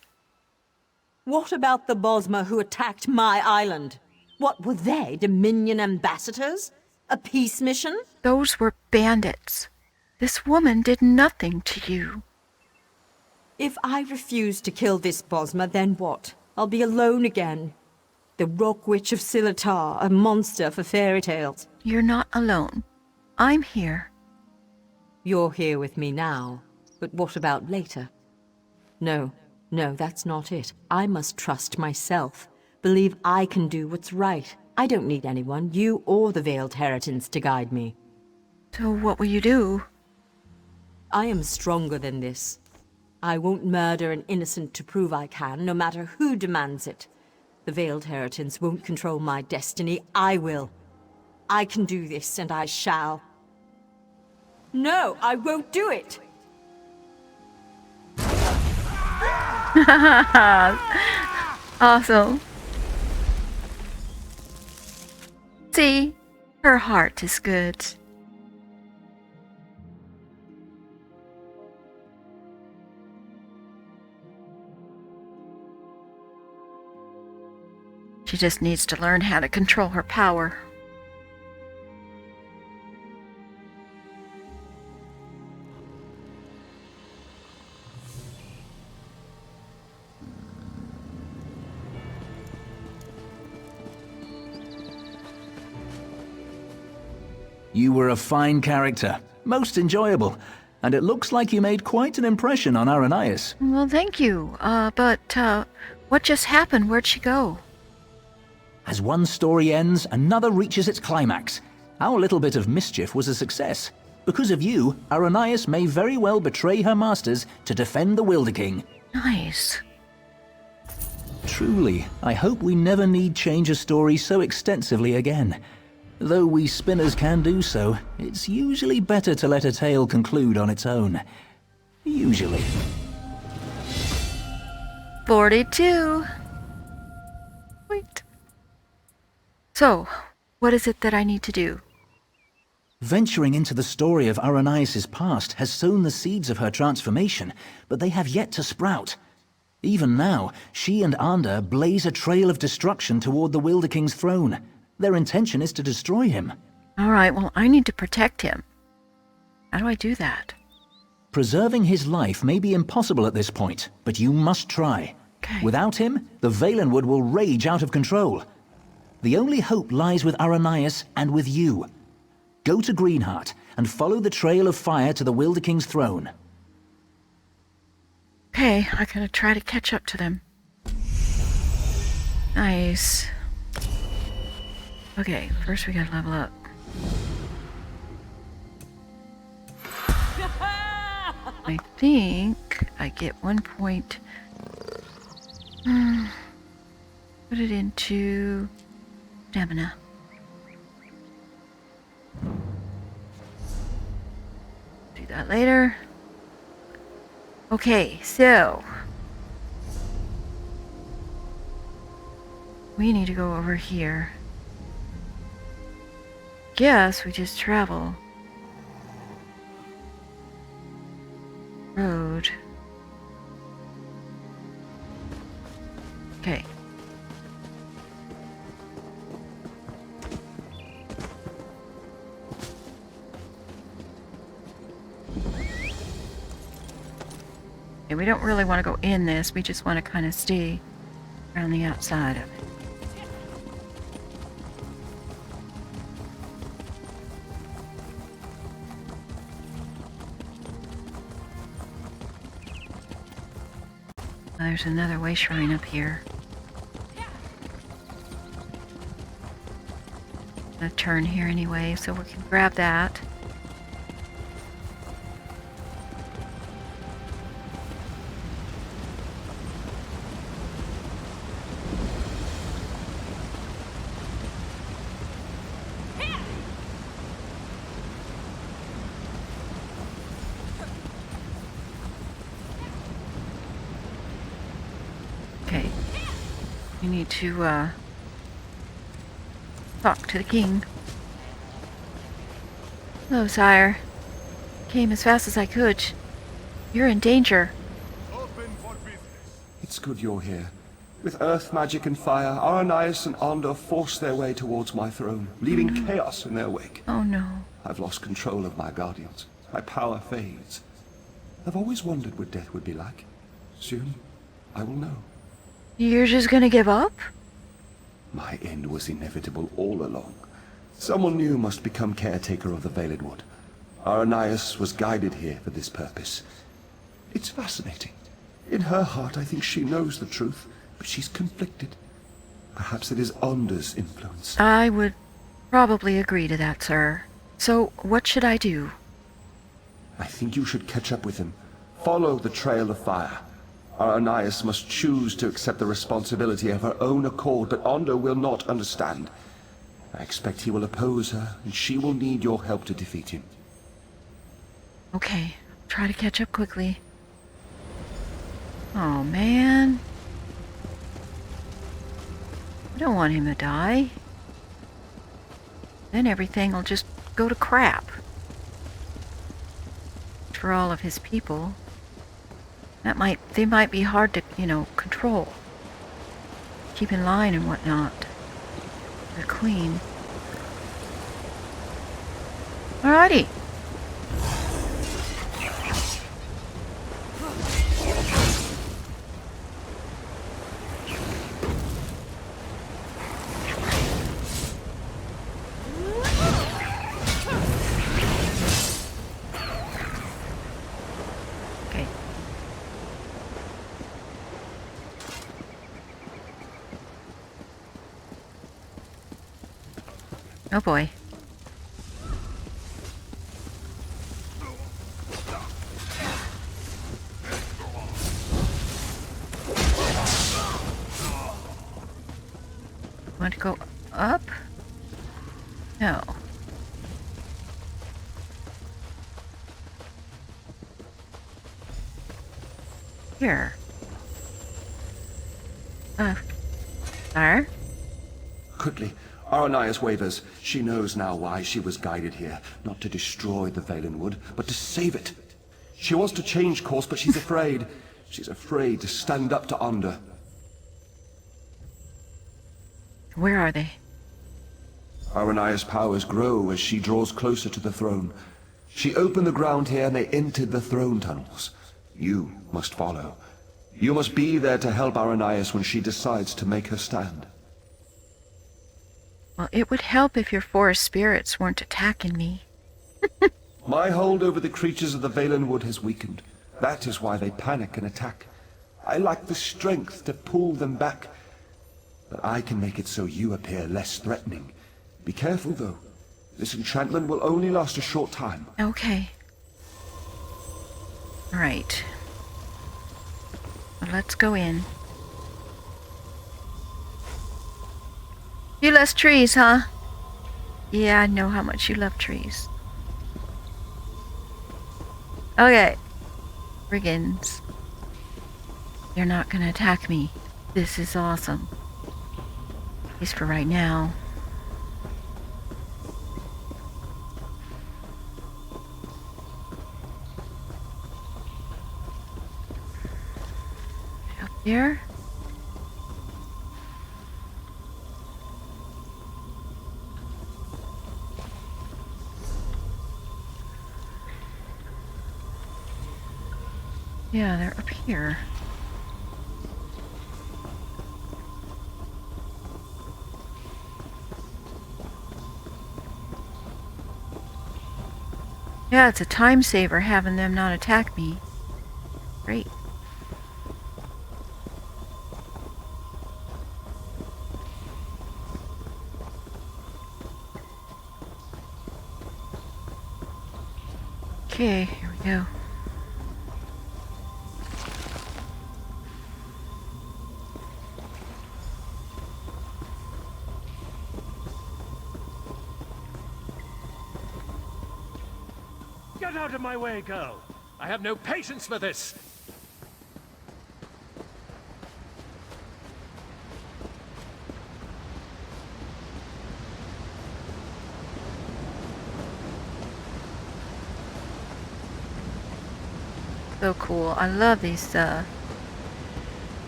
What about the Bosmer who attacked my island? What were they, Dominion ambassadors? A peace mission? Those were bandits. This woman did nothing to you. If I refuse to kill this Bosmer, then what? I'll be alone again. The Rock Witch of Silitar, a monster for fairy tales. You're not alone. I'm here. You're here with me now, but what about later? No, that's not it. I must trust myself. Believe I can do what's right. I don't need anyone, you or the Veiled Heritance, to guide me. So what will you do? I am stronger than this. I won't murder an innocent to prove I can, no matter who demands it. The Veiled Heritance won't control my destiny. I will. I can do this, and I shall. No, I won't do it! Awesome. See? Her heart is good. She just needs to learn how to control her power. You were a fine character, most enjoyable, and it looks like you made quite an impression on Aranias. Well, thank you. But what just happened? Where'd she go? As one story ends, another reaches its climax. Our little bit of mischief was a success. Because of you, Aranias may very well betray her masters to defend the Wilder King. Nice. Truly, I hope we never need change a story so extensively again. Though we spinners can do so, it's usually better to let a tale conclude on its own. Usually. 42. Wait. So, what is it that I need to do? Venturing into the story of Aranias' past has sown the seeds of her transformation, but they have yet to sprout. Even now, she and Ander blaze a trail of destruction toward the Wilder King's throne. Their intention is to destroy him. All right, well, I need to protect him. How do I do that? Preserving his life may be impossible at this point, but you must try. Okay. Without him, the Valenwood will rage out of control. The only hope lies with Aranias and with you. Go to Greenheart and follow the trail of fire to the Wilder King's throne. Okay, I gotta try to catch up to them. Nice. Okay, first we gotta level up. I think I get 1 point. Put it into stamina. Do that later. Okay, so we need to go over here. Guess we just travel. Road. Okay. Okay, we don't really want to go in this, we just want to kind of stay around the outside of it. There's another way shrine up here. A turn here anyway, so we can grab that. Okay. We need to talk to the king. Hello, sire. Came as fast as I could. You're in danger. It's good you're here. With earth magic and fire, Aranias and Ander forced their way towards my throne, leaving chaos in their wake. Oh no. I've lost control of my guardians. My power fades. I've always wondered what death would be like. Soon, I will know. You're just gonna give up? My end was inevitable all along. Someone new must become caretaker of the Veiled Wood. Aranias was guided here for this purpose. It's fascinating. In her heart, I think she knows the truth, but she's conflicted. Perhaps it is Ander's influence. I would probably agree to that, sir. So, what should I do? I think you should catch up with him. Follow the trail of fire. Aranias must choose to accept the responsibility of her own accord, but Ander will not understand. I expect he will oppose her, and she will need your help to defeat him. Okay, try to catch up quickly. Oh man. I don't want him to die. Then everything will just go to crap. For all of his people. They might be hard to, control. Keep in line and whatnot. The queen. Alrighty. Okay. Oh boy. Want to go up? No. Here. Sire? Quickly, Aranias wavers. She knows now why she was guided here. Not to destroy the Valen Wood, but to save it. She wants to change course, but she's afraid. She's afraid to stand up to Ander. Where are they? Aranias' powers grow as she draws closer to the throne. She opened the ground here and they entered the throne tunnels. You must follow. You must be there to help Aranias when she decides to make her stand. Well, it would help if your forest spirits weren't attacking me. My hold over the creatures of the Valen Wood has weakened. That is why they panic and attack. I lack the strength to pull them back. I can make it so you appear less threatening. Be careful, though. This enchantment will only last a short time. Okay. Right. Well, let's go in. You less trees, huh? Yeah, I know how much you love trees. Okay. Brigands. They're not gonna attack me. This is awesome. At least for right now. Up there. Yeah, they're up here. Yeah, it's a time saver having them not attack me. Great. Okay, here we go. Get out of my way, girl! I have no patience for this! So cool. I love these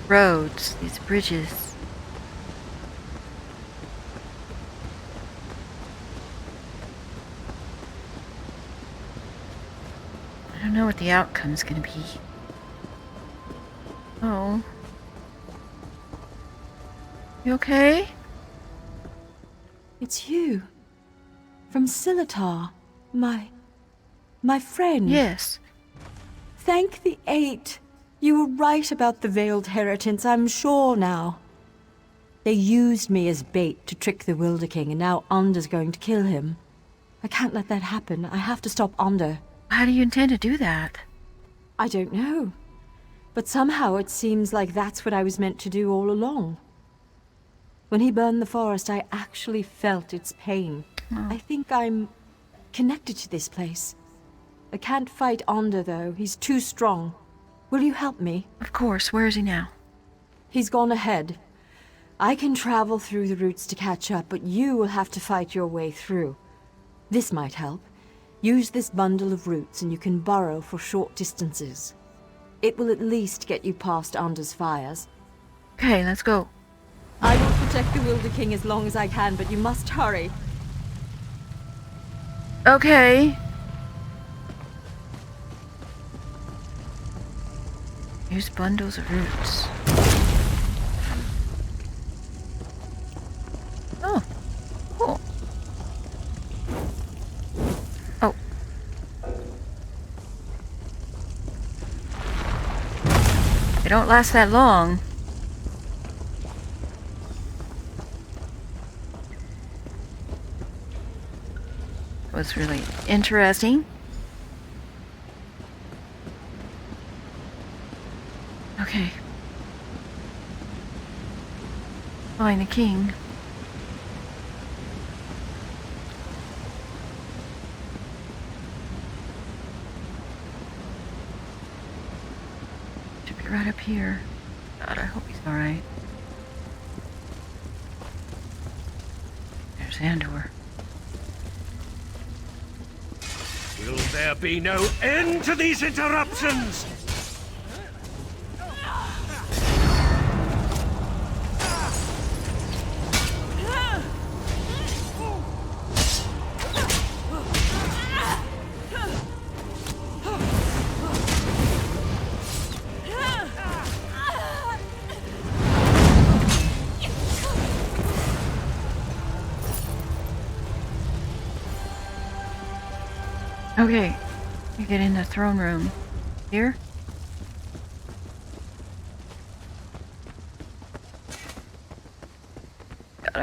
roads, these bridges. I don't know what the outcome's gonna be. Oh. You okay? It's you. From Silitar. My friend. Yes. Thank the Eight. You were right about the Veiled Heritance, I'm sure now. They used me as bait to trick the Wilder King, and now Under's going to kill him. I can't let that happen. I have to stop Under. How do you intend to do that? I don't know. But somehow it seems like that's what I was meant to do all along. When he burned the forest, I actually felt its pain. Oh. I think I'm connected to this place. I can't fight Onder, though. He's too strong. Will you help me? Of course. Where is he now? He's gone ahead. I can travel through the routes to catch up, but you will have to fight your way through. This might help. Use this bundle of roots and you can burrow for short distances. It will at least get you past Under's fires. Okay, let's go. I will protect the Wilder King as long as I can, but you must hurry. Okay. Here's bundles of roots. Oh, cool. Oh. They don't last that long. It was really interesting. Okay. Find the king. Should be right up here. God, I hope he's alright. There's Andor. Will there be no end to these interruptions? Okay, we get in the throne room. Here?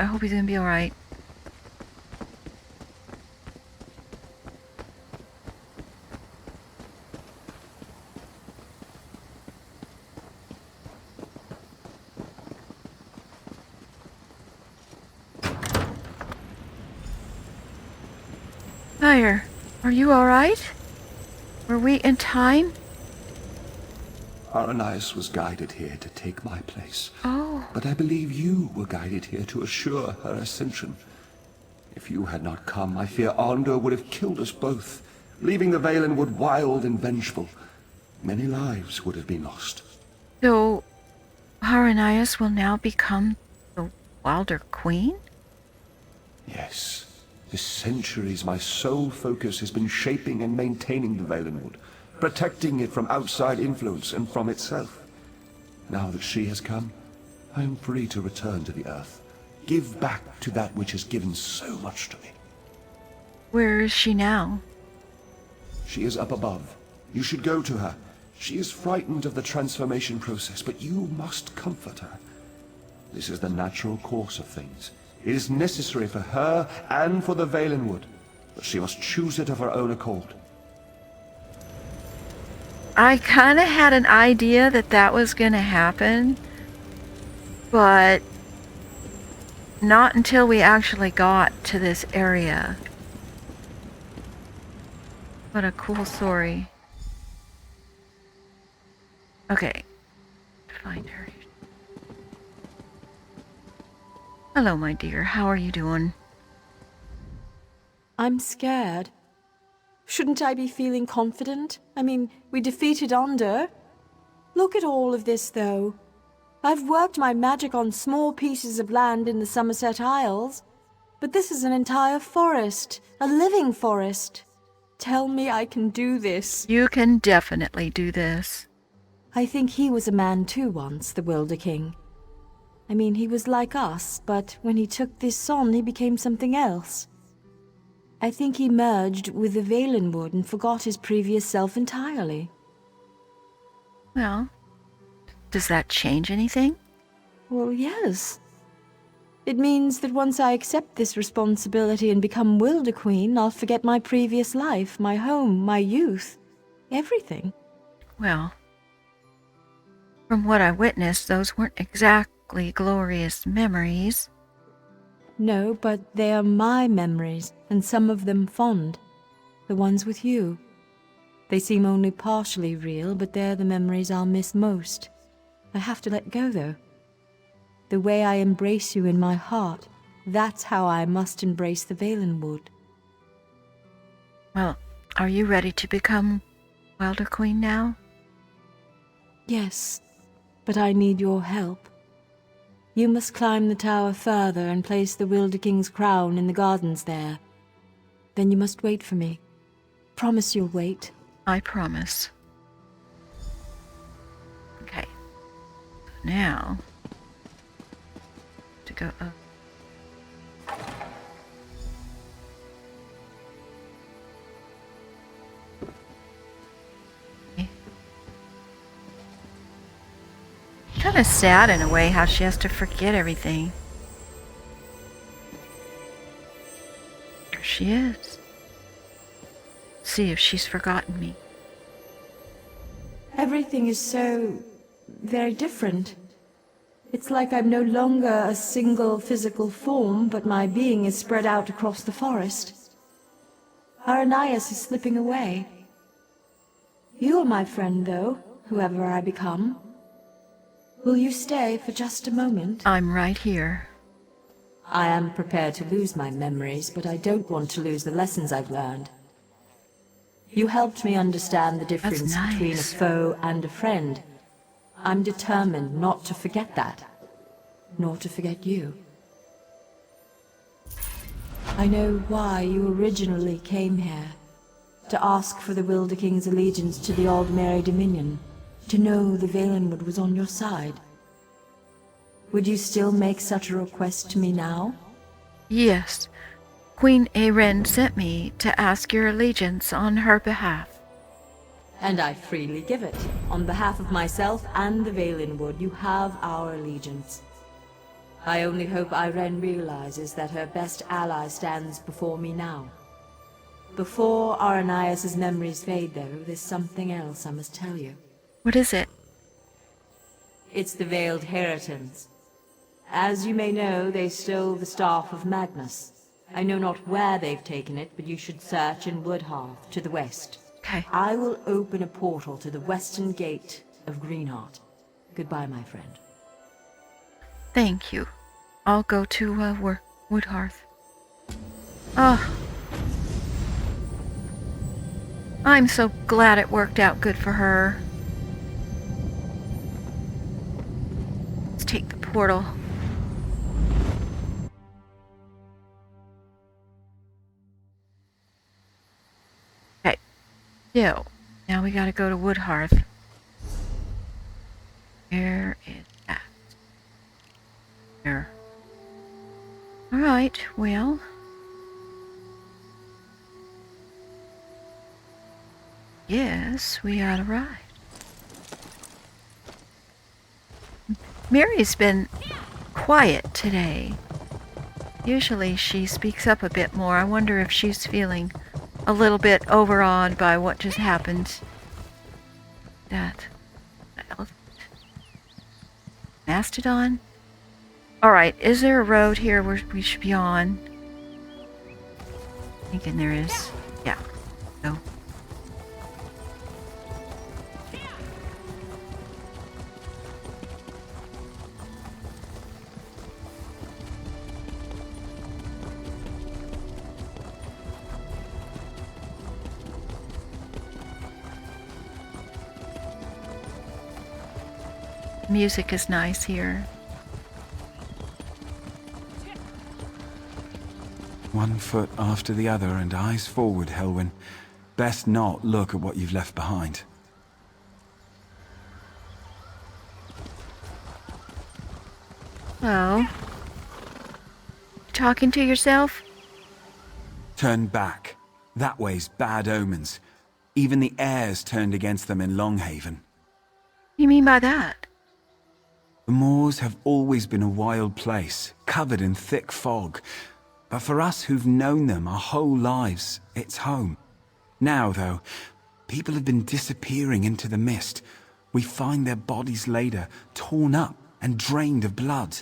I hope he's gonna be alright. Fire, are you alright? Were we in time? Aranias was guided here to take my place. Oh. But I believe you were guided here to assure her ascension. If you had not come, I fear Arndor would have killed us both, leaving the Valenwood wild and vengeful. Many lives would have been lost. So, Aranias will now become the Wilder Queen? Yes. For centuries, my sole focus has been shaping and maintaining the Valenwood, protecting it from outside influence and from itself. Now that she has come, I am free to return to the Earth, give back to that which has given so much to me. Where is she now? She is up above. You should go to her. She is frightened of the transformation process, but you must comfort her. This is the natural course of things. It is necessary for her and for the Valenwood, but she must choose it of her own accord. I kind of had an idea that that was going to happen, but not until we actually got to this area. What a cool story. Okay, find her. Hello, my dear. How are you doing? I'm scared. Shouldn't I be feeling confident? I mean, we defeated Onder. Look at all of this, though. I've worked my magic on small pieces of land in the Somerset Isles, but this is an entire forest, a living forest. Tell me I can do this. You can definitely do this. I think he was a man too once, the Wilder King. I mean, he was like us, but when he took this on, he became something else. I think he merged with the Valenwood and forgot his previous self entirely. Well, does that change anything? Well, yes. It means that once I accept this responsibility and become Wilder Queen, I'll forget my previous life, my home, my youth, everything. Well, from what I witnessed, those weren't exactly glorious memories. No, but they are my memories, and some of them fond. The ones with you. They seem only partially real, but they're the memories I'll miss most. I have to let go, though. The way I embrace you in my heart, that's how I must embrace the Valenwood. Well, are you ready to become Wilder Queen now? Yes, but I need your help. You must climb the tower further and place the Wilder King's crown in the gardens there. Then you must wait for me. Promise you'll wait. I promise. Okay. Now, to go up. Kind of sad in a way how she has to forget everything. There she is. See if she's forgotten me. Everything is so very different. It's like I'm no longer a single physical form, but my being is spread out across the forest. Aranias is slipping away. You are my friend, though, whoever I become. Will you stay for just a moment? I'm right here. I am prepared to lose my memories, but I don't want to lose the lessons I've learned. You helped me understand the difference between a foe and a friend. I'm determined not to forget that, nor to forget you. I know why you originally came here, to ask for the Wilder King's allegiance to the Aldmeri Dominion. To know the Valenwood was on your side. Would you still make such a request to me now? Yes. Queen Aren sent me to ask your allegiance on her behalf. And I freely give it. On behalf of myself and the Valenwood, you have our allegiance. I only hope Irene realizes that her best ally stands before me now. Before Aranias' memories fade, though, there's something else I must tell you. What is it? It's the Veiled Heritons. As you may know, they stole the Staff of Magnus. I know not where they've taken it, but you should search in Woodhearth, to the west. Okay. I will open a portal to the western gate of Greenheart. Goodbye, my friend. Thank you. I'll go to Woodhearth. Oh. I'm so glad it worked out good for her. Let's take the portal. Okay. So, now we gotta go to Woodhearth. Where is that? There. Alright, well. Yes, we ought to ride. Mary's been quiet today. Usually she speaks up a bit more. I wonder if she's feeling a little bit overawed by what just happened. That elephant. Mastodon? Alright, is there a road here where we should be on? Thinking there is. Yeah. No. Music is nice here. One foot after the other and eyes forward, Helwyn. Best not look at what you've left behind. Oh. Talking to yourself? Turn back. That way's bad omens. Even the air's turned against them in Longhaven. What do you mean by that? The moors have always been a wild place, covered in thick fog. But for us who've known them our whole lives, it's home. Now, though, people have been disappearing into the mist. We find their bodies later, torn up and drained of blood.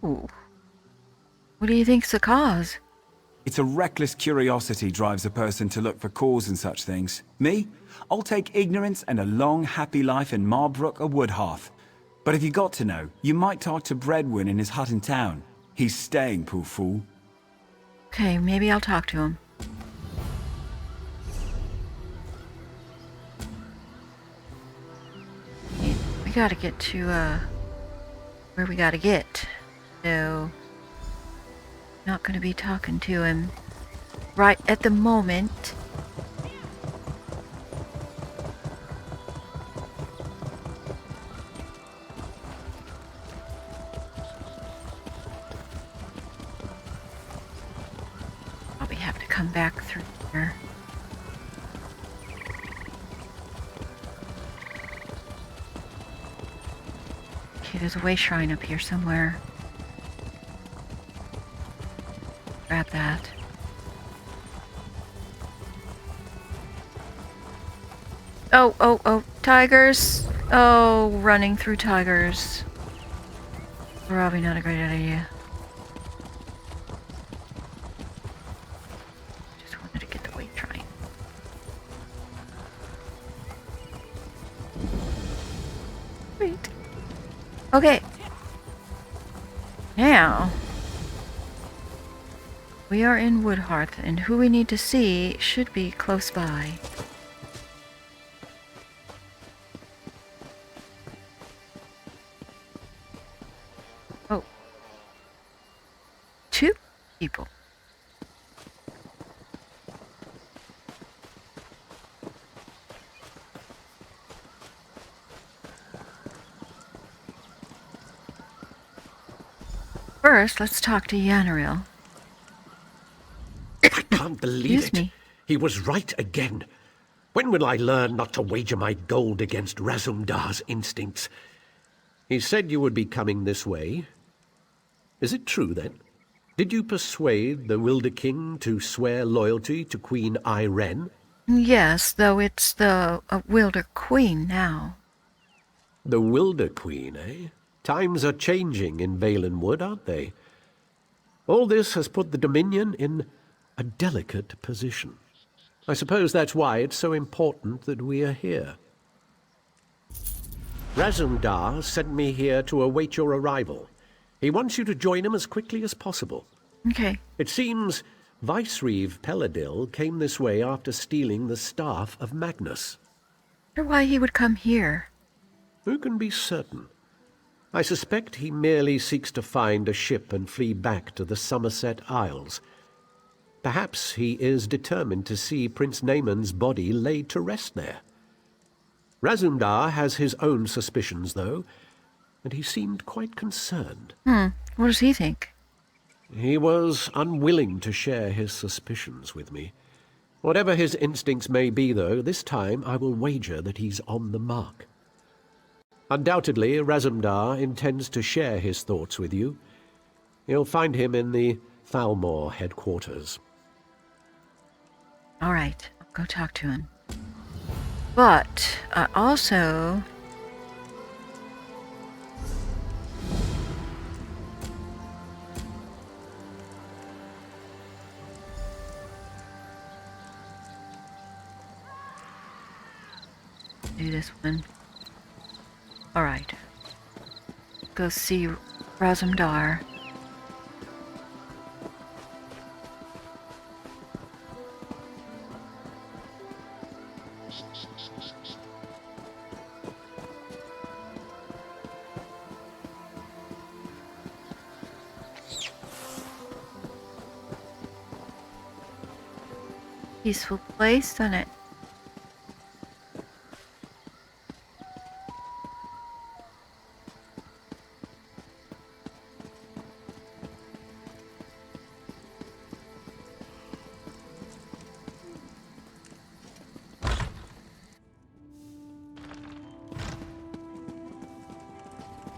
Ooh. What do you think's the cause? It's a reckless curiosity drives a person to look for cause in such things. Me? I'll take ignorance and a long, happy life in Marbrook or Woodhearth. But if you got to know, you might talk to Bredwin in his hut in town. He's staying, poor fool. Okay, maybe I'll talk to him. We gotta get to, where we gotta get. So, not gonna be talking to him right at the moment. Come back through here. Okay, there's a way shrine up here somewhere. Grab that. Oh, tigers! Oh, running through tigers. Probably not a great idea. Okay. Now, we are in Woodhearth, and who we need to see should be close by. Oh. 2 people. First, let's talk to Yanaril. I can't believe Excuse me. He was right again. When will I learn not to wager my gold against Razumdar's instincts? He said you would be coming this way. Is it true, then? Did you persuade the Wilder King to swear loyalty to Queen Irene? Yes, though it's the Wilder Queen now. The Wilder Queen, eh? Times are changing in Valenwood, aren't they? All this has put the Dominion in a delicate position. I suppose that's why it's so important that we are here. Razumdar sent me here to await your arrival. He wants you to join him as quickly as possible. Okay. It seems Vicereeve Peladil came this way after stealing the staff of Magnus. I wonder why he would come here. Who can be certain? I suspect he merely seeks to find a ship and flee back to the Somerset Isles. Perhaps he is determined to see Prince Naaman's body laid to rest there. Razumdar has his own suspicions, though, and he seemed quite concerned. What does he think? He was unwilling to share his suspicions with me. Whatever his instincts may be, though, this time I will wager that he's on the mark. Undoubtedly, Razumdar intends to share his thoughts with you. You'll find him in the Thalmor headquarters. All right, I'll go talk to him. But I also... do this one. All right. Go see Razumdar. Peaceful place, isn't it?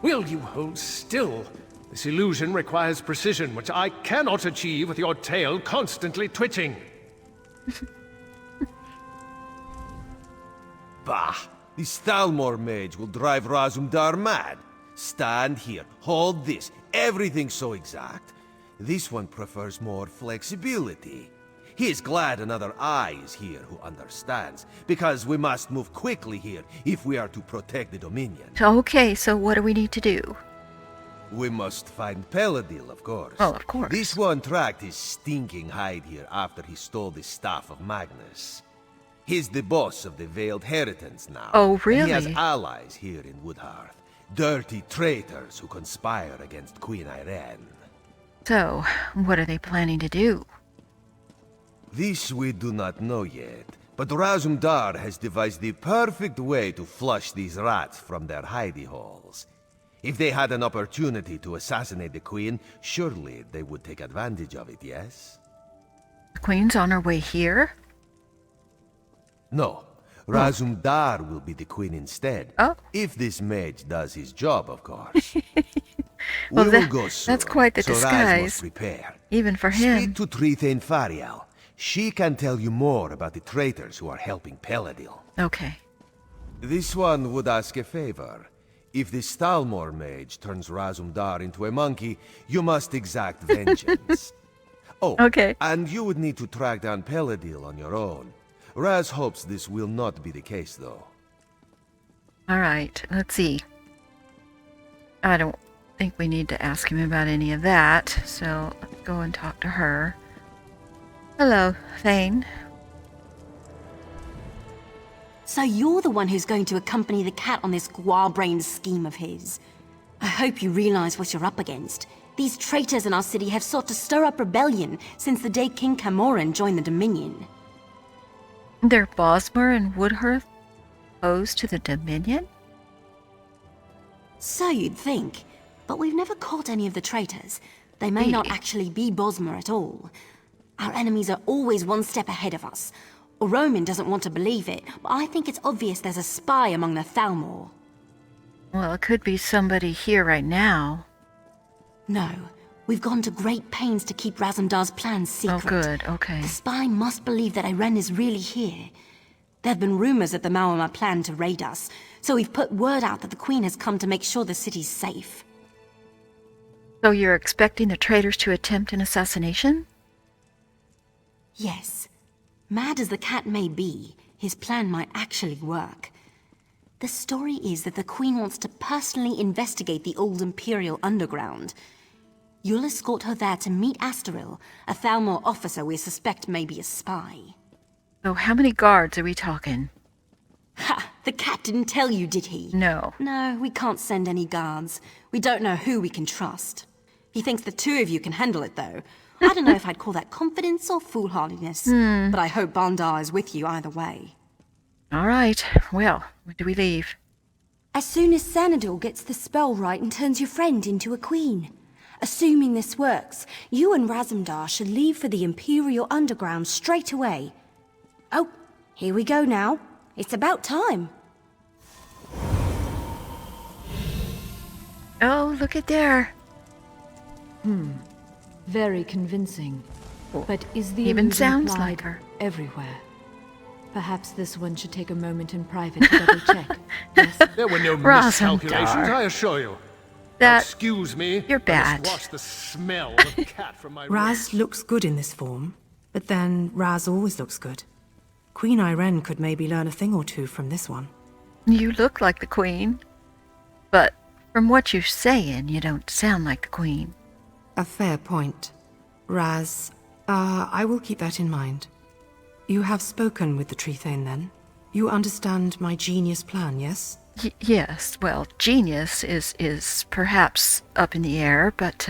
Will you hold still? This illusion requires precision, which I cannot achieve with your tail constantly twitching. Bah! This Thalmor mage will drive Razumdar mad. Stand here, hold this, everything's so exact. This one prefers more flexibility. He is glad another eye is here who understands, because we must move quickly here if we are to protect the Dominion. Okay, so what do we need to do? We must find Peladil, of course. Oh, of course. This one tracked his stinking hide here after he stole the staff of Magnus. He's the boss of the Veiled Heritance now. Oh, really? And he has allies here in Woodhearth. Dirty traitors who conspire against Queen Irene. So, what are they planning to do? This we do not know yet, but Razumdar has devised the perfect way to flush these rats from their hidey holes. If they had an opportunity to assassinate the Queen, surely they would take advantage of it, yes? The Queen's on her way here? No. Razumdar will be the Queen instead. Oh. If this mage does his job, of course. Well, we will go soon, that's quite the so Raz disguise. must prepare. Even for him. Speak to Trithane Farial. She can tell you more about the traitors who are helping Peladil. Okay. This one would ask a favor. If the Thalmor mage turns Razumdar into a monkey, you must exact vengeance. Oh, okay. And you would need to track down Peladil on your own. Raz hopes this will not be the case, though. All right, let's see. I don't think we need to ask him about any of that, so let's go and talk to her. Hello, Thane. So you're the one who's going to accompany the cat on this guar-brained scheme of his. I hope you realize what you're up against. These traitors in our city have sought to stir up rebellion since the day King Camoran joined the Dominion. They're Bosmer and Woodhearth opposed to the Dominion? So you'd think, but we've never caught any of the traitors. They may not actually be Bosmer at all. Our enemies are always one step ahead of us. Roman doesn't want to believe it, but I think it's obvious there's a spy among the Thalmor. Well, it could be somebody here right now. No, We've gone to great pains to keep Razumdar's plans secret. Oh, good. Okay. The spy must believe that Irene is really here. There have been rumors that the Maorma plan to raid us, so we've put word out that the Queen has come to make sure the city's safe. So you're expecting the traitors to attempt an assassination? Yes. Mad as the cat may be, his plan might actually work. The story is that the Queen wants to personally investigate the old Imperial underground. You'll escort her there to meet Astaril, a Thalmor officer we suspect may be a spy. So how many guards are we talking? Ha! The cat didn't tell you, did he? No. No, we can't send any guards. We don't know who we can trust. He thinks the two of you can handle it, though. I don't know if I'd call that confidence or foolhardiness, but I hope Bandar is with you either way. All right. Well, when do we leave? As soon as Xanador gets the spell right and turns your friend into a queen. Assuming this works, you and Razumdar should leave for the Imperial Underground straight away. Oh, here we go now. It's about time. Oh, look at there. Very convincing. But is the Even illusion sounds applied like her. everywhere? Perhaps this one should take a moment in private to double check. There were no Razumdar. miscalculations, I assure you. That... Excuse me. You're I bad. must wash the smell of cat from my Raz looks good in this form, but then Raz always looks good. Queen Irene could maybe learn a thing or two from this one. You look like the Queen. But from what you're saying, you don't sound like the Queen. A fair point. Raz, I will keep that in mind. You have spoken with the Tree Thane, then? You understand my genius plan, yes? Yes, well, genius is perhaps up in the air, but,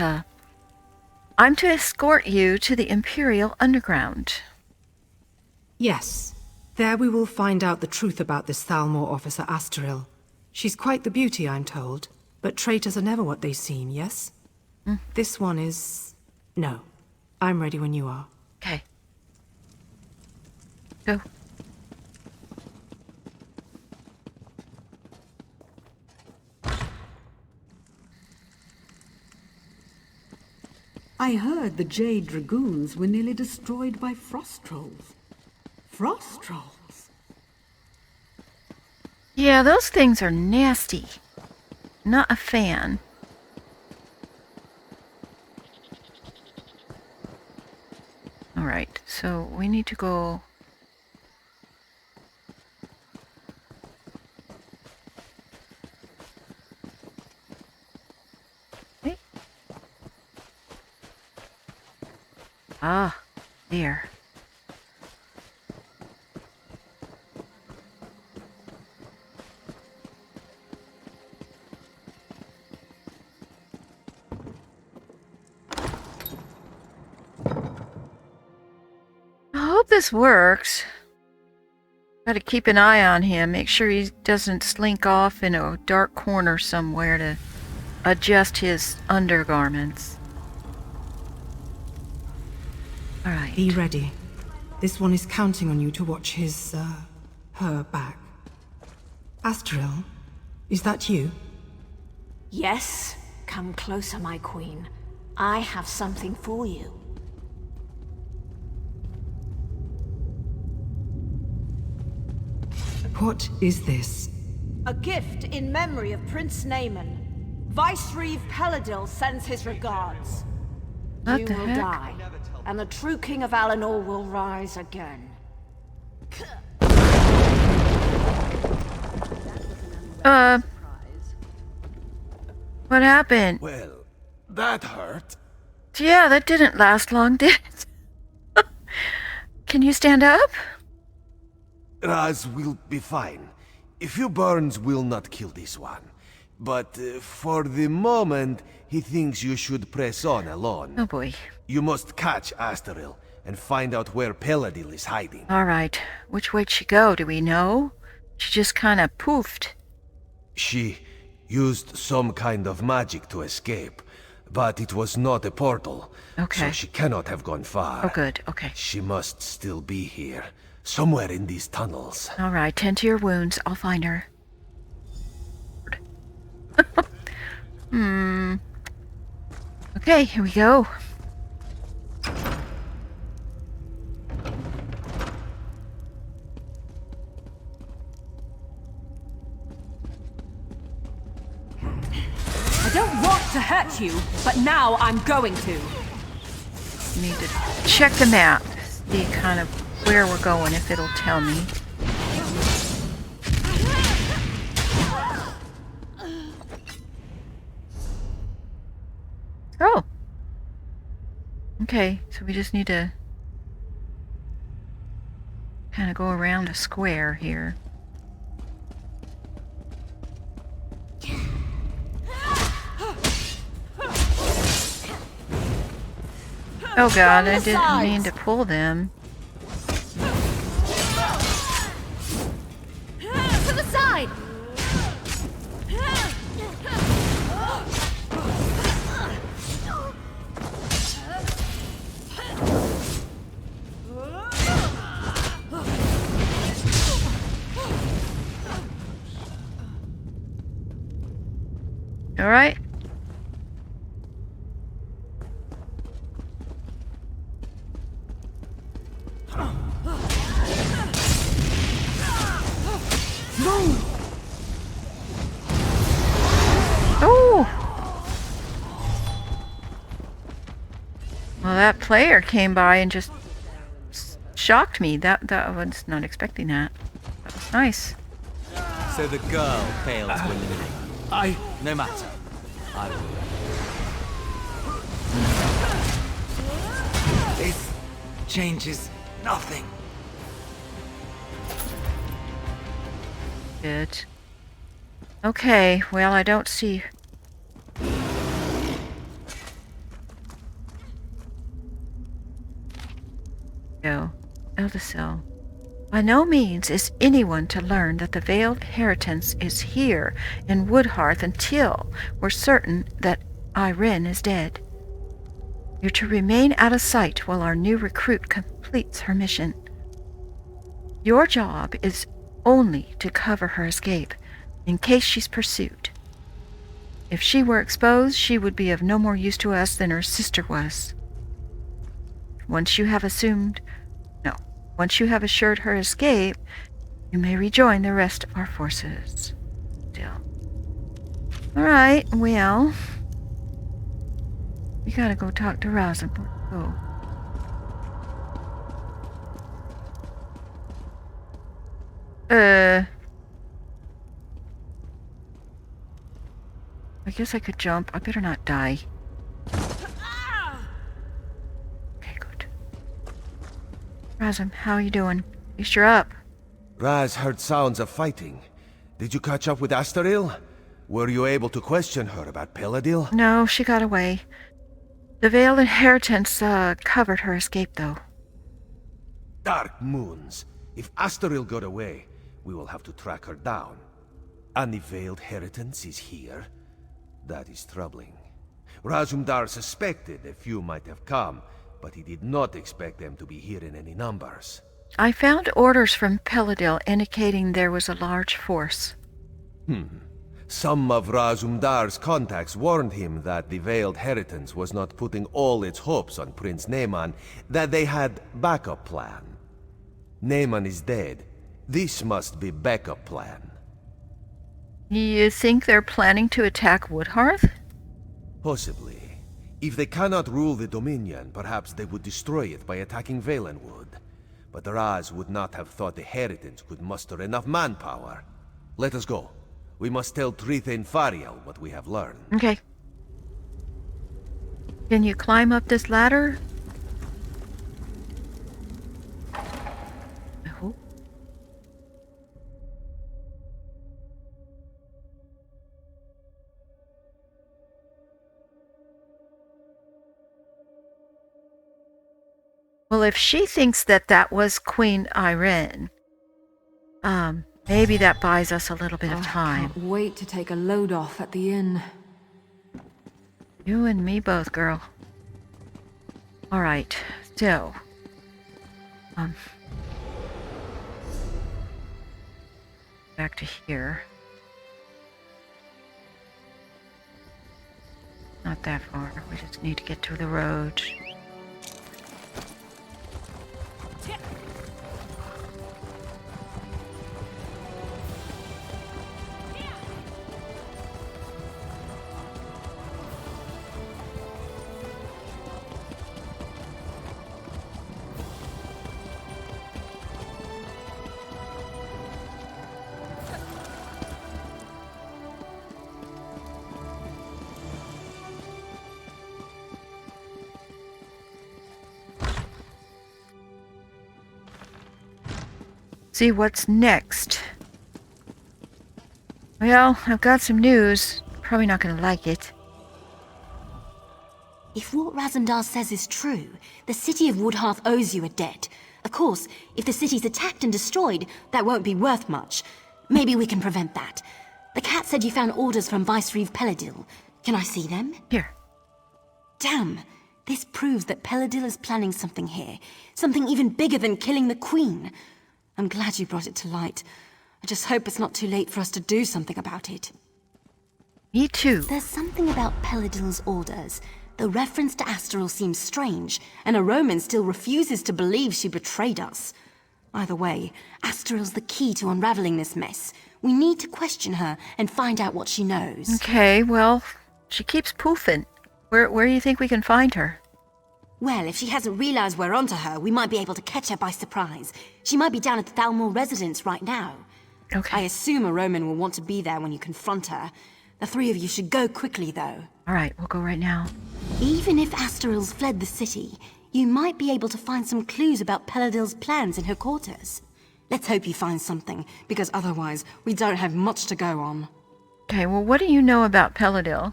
I'm to escort you to the Imperial Underground. Yes. There we will find out the truth about this Thalmor officer Astaril. She's quite the beauty, I'm told, but traitors are never what they seem, yes? This one is... No. I'm ready when you are. Okay. Go. I heard the Jade Dragoons were nearly destroyed by frost trolls. Frost trolls? Yeah, those things are nasty. Not a fan. Alright, so we need to go... Okay. Ah, there. I hope this works. Gotta keep an eye on him, make sure he doesn't slink off in a dark corner somewhere to adjust his undergarments. Alright. Be ready. This one is counting on you to watch his, her back. Astaril, is that you? Yes. Come closer, my queen. I have something for you. What is this? A gift in memory of Prince Naaman. Vice-Reeve Peladil sends his regards. What You the will heck? die, and the true King of Alinor will rise again. What happened? Well, that hurt. Yeah, that didn't last long, did it? Can you stand up? Raz will be fine. A few burns will not kill this one. But for the moment, he thinks you should press on alone. Oh boy. You must catch Astaril and find out where Peladil is hiding. Alright, which way'd she go, do we know? She just kinda poofed. She used some kind of magic to escape, but it was not a portal. Okay. So she cannot have gone far. Oh good, okay. She must still be here, somewhere in these tunnels. Alright, tend to your wounds, I'll find her. Okay, here we go. I don't want to hurt you, but now I'm going to. Need to check the map, see kind of where we're going, if it'll tell me. Oh. Okay, so we just need to kind of go around a square here. Oh god, I didn't mean to pull them. To the side! All right. Oh! Well, that player came by and just shocked me. That I was not expecting that. That was nice. So the girl failed to eliminate. No matter. I will. This changes nothing. Good. Okay, well, I don't see... Go. Eldacell. By no means is anyone to learn that the veiled inheritance is here in Woodhearth until we're certain that Irene is dead. You're to remain out of sight while our new recruit completes her mission. Your job is only to cover her escape, in case she's pursued. If she were exposed, she would be of no more use to us than her sister was. Once you have assured her escape, you may rejoin the rest of our forces. Still. Alright, well... we gotta go talk to Rosenborg. Go. I guess I could jump. I better not die. Okay, good. Razum, how are you doing? At least you're up. Raz heard sounds of fighting. Did you catch up with Astaril? Were you able to question her about Peladil? No, she got away. The veiled inheritance covered her escape, though. Dark moons. If Astaril got away, we will have to track her down. And the veiled inheritance is here? That is troubling. Razumdar suspected a few might have come, but he did not expect them to be here in any numbers. I found orders from Peladil indicating there was a large force. Some of Razumdar's contacts warned him that the veiled inheritance was not putting all its hopes on Prince Neyman, that they had backup plan. Neyman is dead. This must be backup plan. You think they're planning to attack Woodhearth? Possibly. If they cannot rule the Dominion, perhaps they would destroy it by attacking Valenwood. But Raz would not have thought the inheritance could muster enough manpower. Let us go. We must tell Trithain Fariel what we have learned. Okay. Can you climb up this ladder? I hope. Well, if she thinks that that was Queen Irene, maybe that buys us a little bit of time. I can't wait to take a load off at the inn. You and me both, girl. All right, so, back to here. not that far. We just need to get to the road. See what's next. Well, I've got some news. Probably not going to like it. If what Razumdar says is true, the city of Woodhearth owes you a debt. Of course, if the city's attacked and destroyed, that won't be worth much. Maybe we can prevent that. The cat said you found orders from Vicereeve Peladil. Can I see them? Here. Damn! This proves that Peladil is planning something here. Something even bigger than killing the Queen. I'm glad you brought it to light. I just hope it's not too late for us to do something about it. Me too. There's something about Peladil's orders. The reference to Astral seems strange, and a Roman still refuses to believe she betrayed us. Either way, Astral's the key to unraveling this mess. We need to question her and find out what she knows. Okay, well, she keeps poofing. Where do you think we can find her? Well, if she hasn't realized we're onto her, we might be able to catch her by surprise. She might be down at the Thalmor residence right now. Okay. I assume a Roman will want to be there when you confront her. The three of you should go quickly, though. All right, we'll go right now. Even if Asteril's fled the city, you might be able to find some clues about Peladil's plans in her quarters. Let's hope you find something, because otherwise we don't have much to go on. Okay, well, what do you know about Peladil?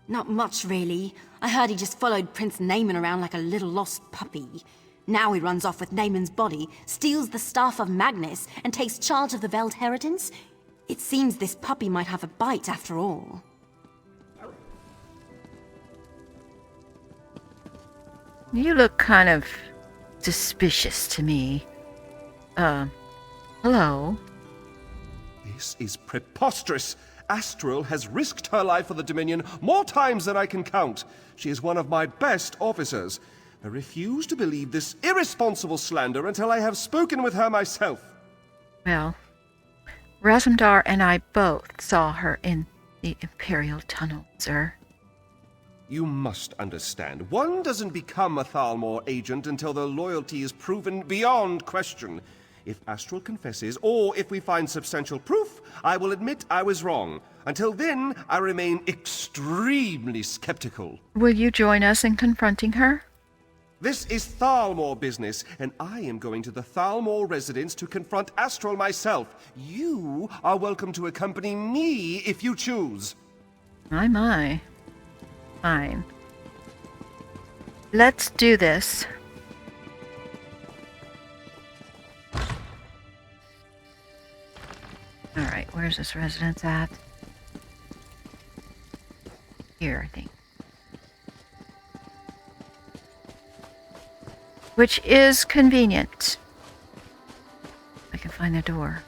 Not much, really. I heard he just followed Prince Naaman around like a little lost puppy. Now he runs off with Naaman's body, steals the Staff of Magnus, and takes charge of the Veld Heritance. It seems this puppy might have a bite after all. You look kind of suspicious to me. Hello? This is preposterous. Astral has risked her life for the Dominion more times than I can count. She is one of my best officers. I refuse to believe this irresponsible slander until I have spoken with her myself. Well, Razumdar and I both saw her in the Imperial Tunnel, sir. You must understand, one doesn't become a Thalmor agent until their loyalty is proven beyond question. If Astral confesses, or if we find substantial proof, I will admit I was wrong. Until then, I remain extremely skeptical. Will you join us in confronting her? This is Thalmor business, and I am going to the Thalmor residence to confront Astral myself. You are welcome to accompany me if you choose. My. Fine. Let's do this. Alright, where's this residence at? Here, I think. Which is convenient. I can find the door.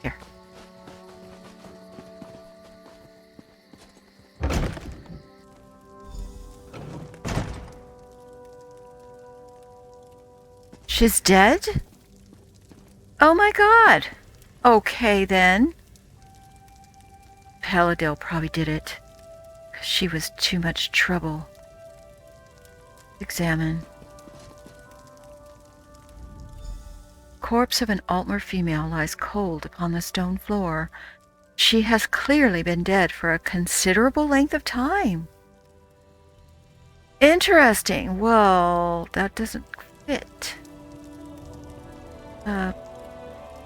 Here. She's dead? Oh my god! Okay then. Peladil probably did it. 'Cause she was too much trouble. Examine. Corpse of an Altmer female lies cold upon the stone floor. She has clearly been dead for a considerable length of time. Interesting. Well, that doesn't fit.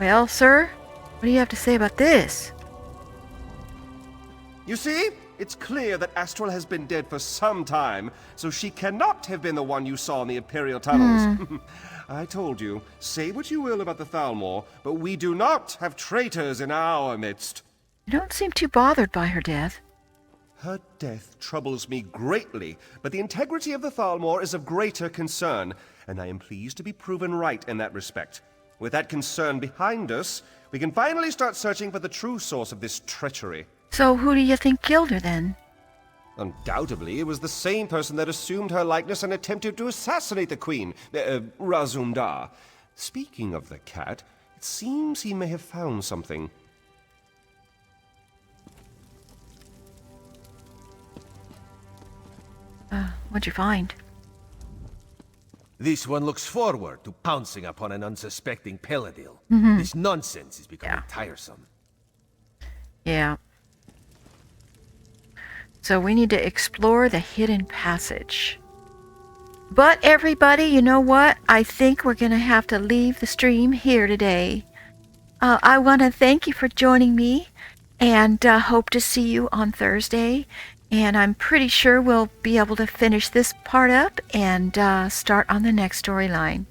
Well, sir, what do you have to say about this? You see? It's clear that Astral has been dead for some time, so she cannot have been the one you saw in the Imperial tunnels. I told you, say what you will about the Thalmor, but we do not have traitors in our midst. You don't seem too bothered by her death. Her death troubles me greatly, but the integrity of the Thalmor is of greater concern, and I am pleased to be proven right in that respect. With that concern behind us, we can finally start searching for the true source of this treachery. So who do you think killed her then? Undoubtedly, it was the same person that assumed her likeness and attempted to assassinate the queen, Razumdar. Speaking of the cat, it seems he may have found something. What'd you find? This one looks forward to pouncing upon an unsuspecting Paladil. Mhm. This nonsense is becoming tiresome. Yeah. So we need to explore the hidden passage. But everybody, you know what? I think we're going to have to leave the stream here today. I want to thank you for joining me and hope to see you on Thursday. And I'm pretty sure we'll be able to finish this part up and start on the next storyline.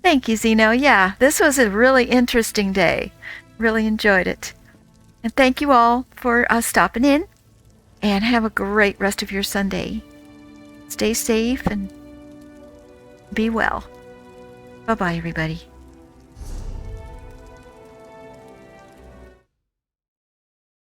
Thank you, Zeno. Yeah, this was a really interesting day. Really enjoyed it. And thank you all for stopping in. And have a great rest of your Sunday. Stay safe and be well. Bye-bye, everybody.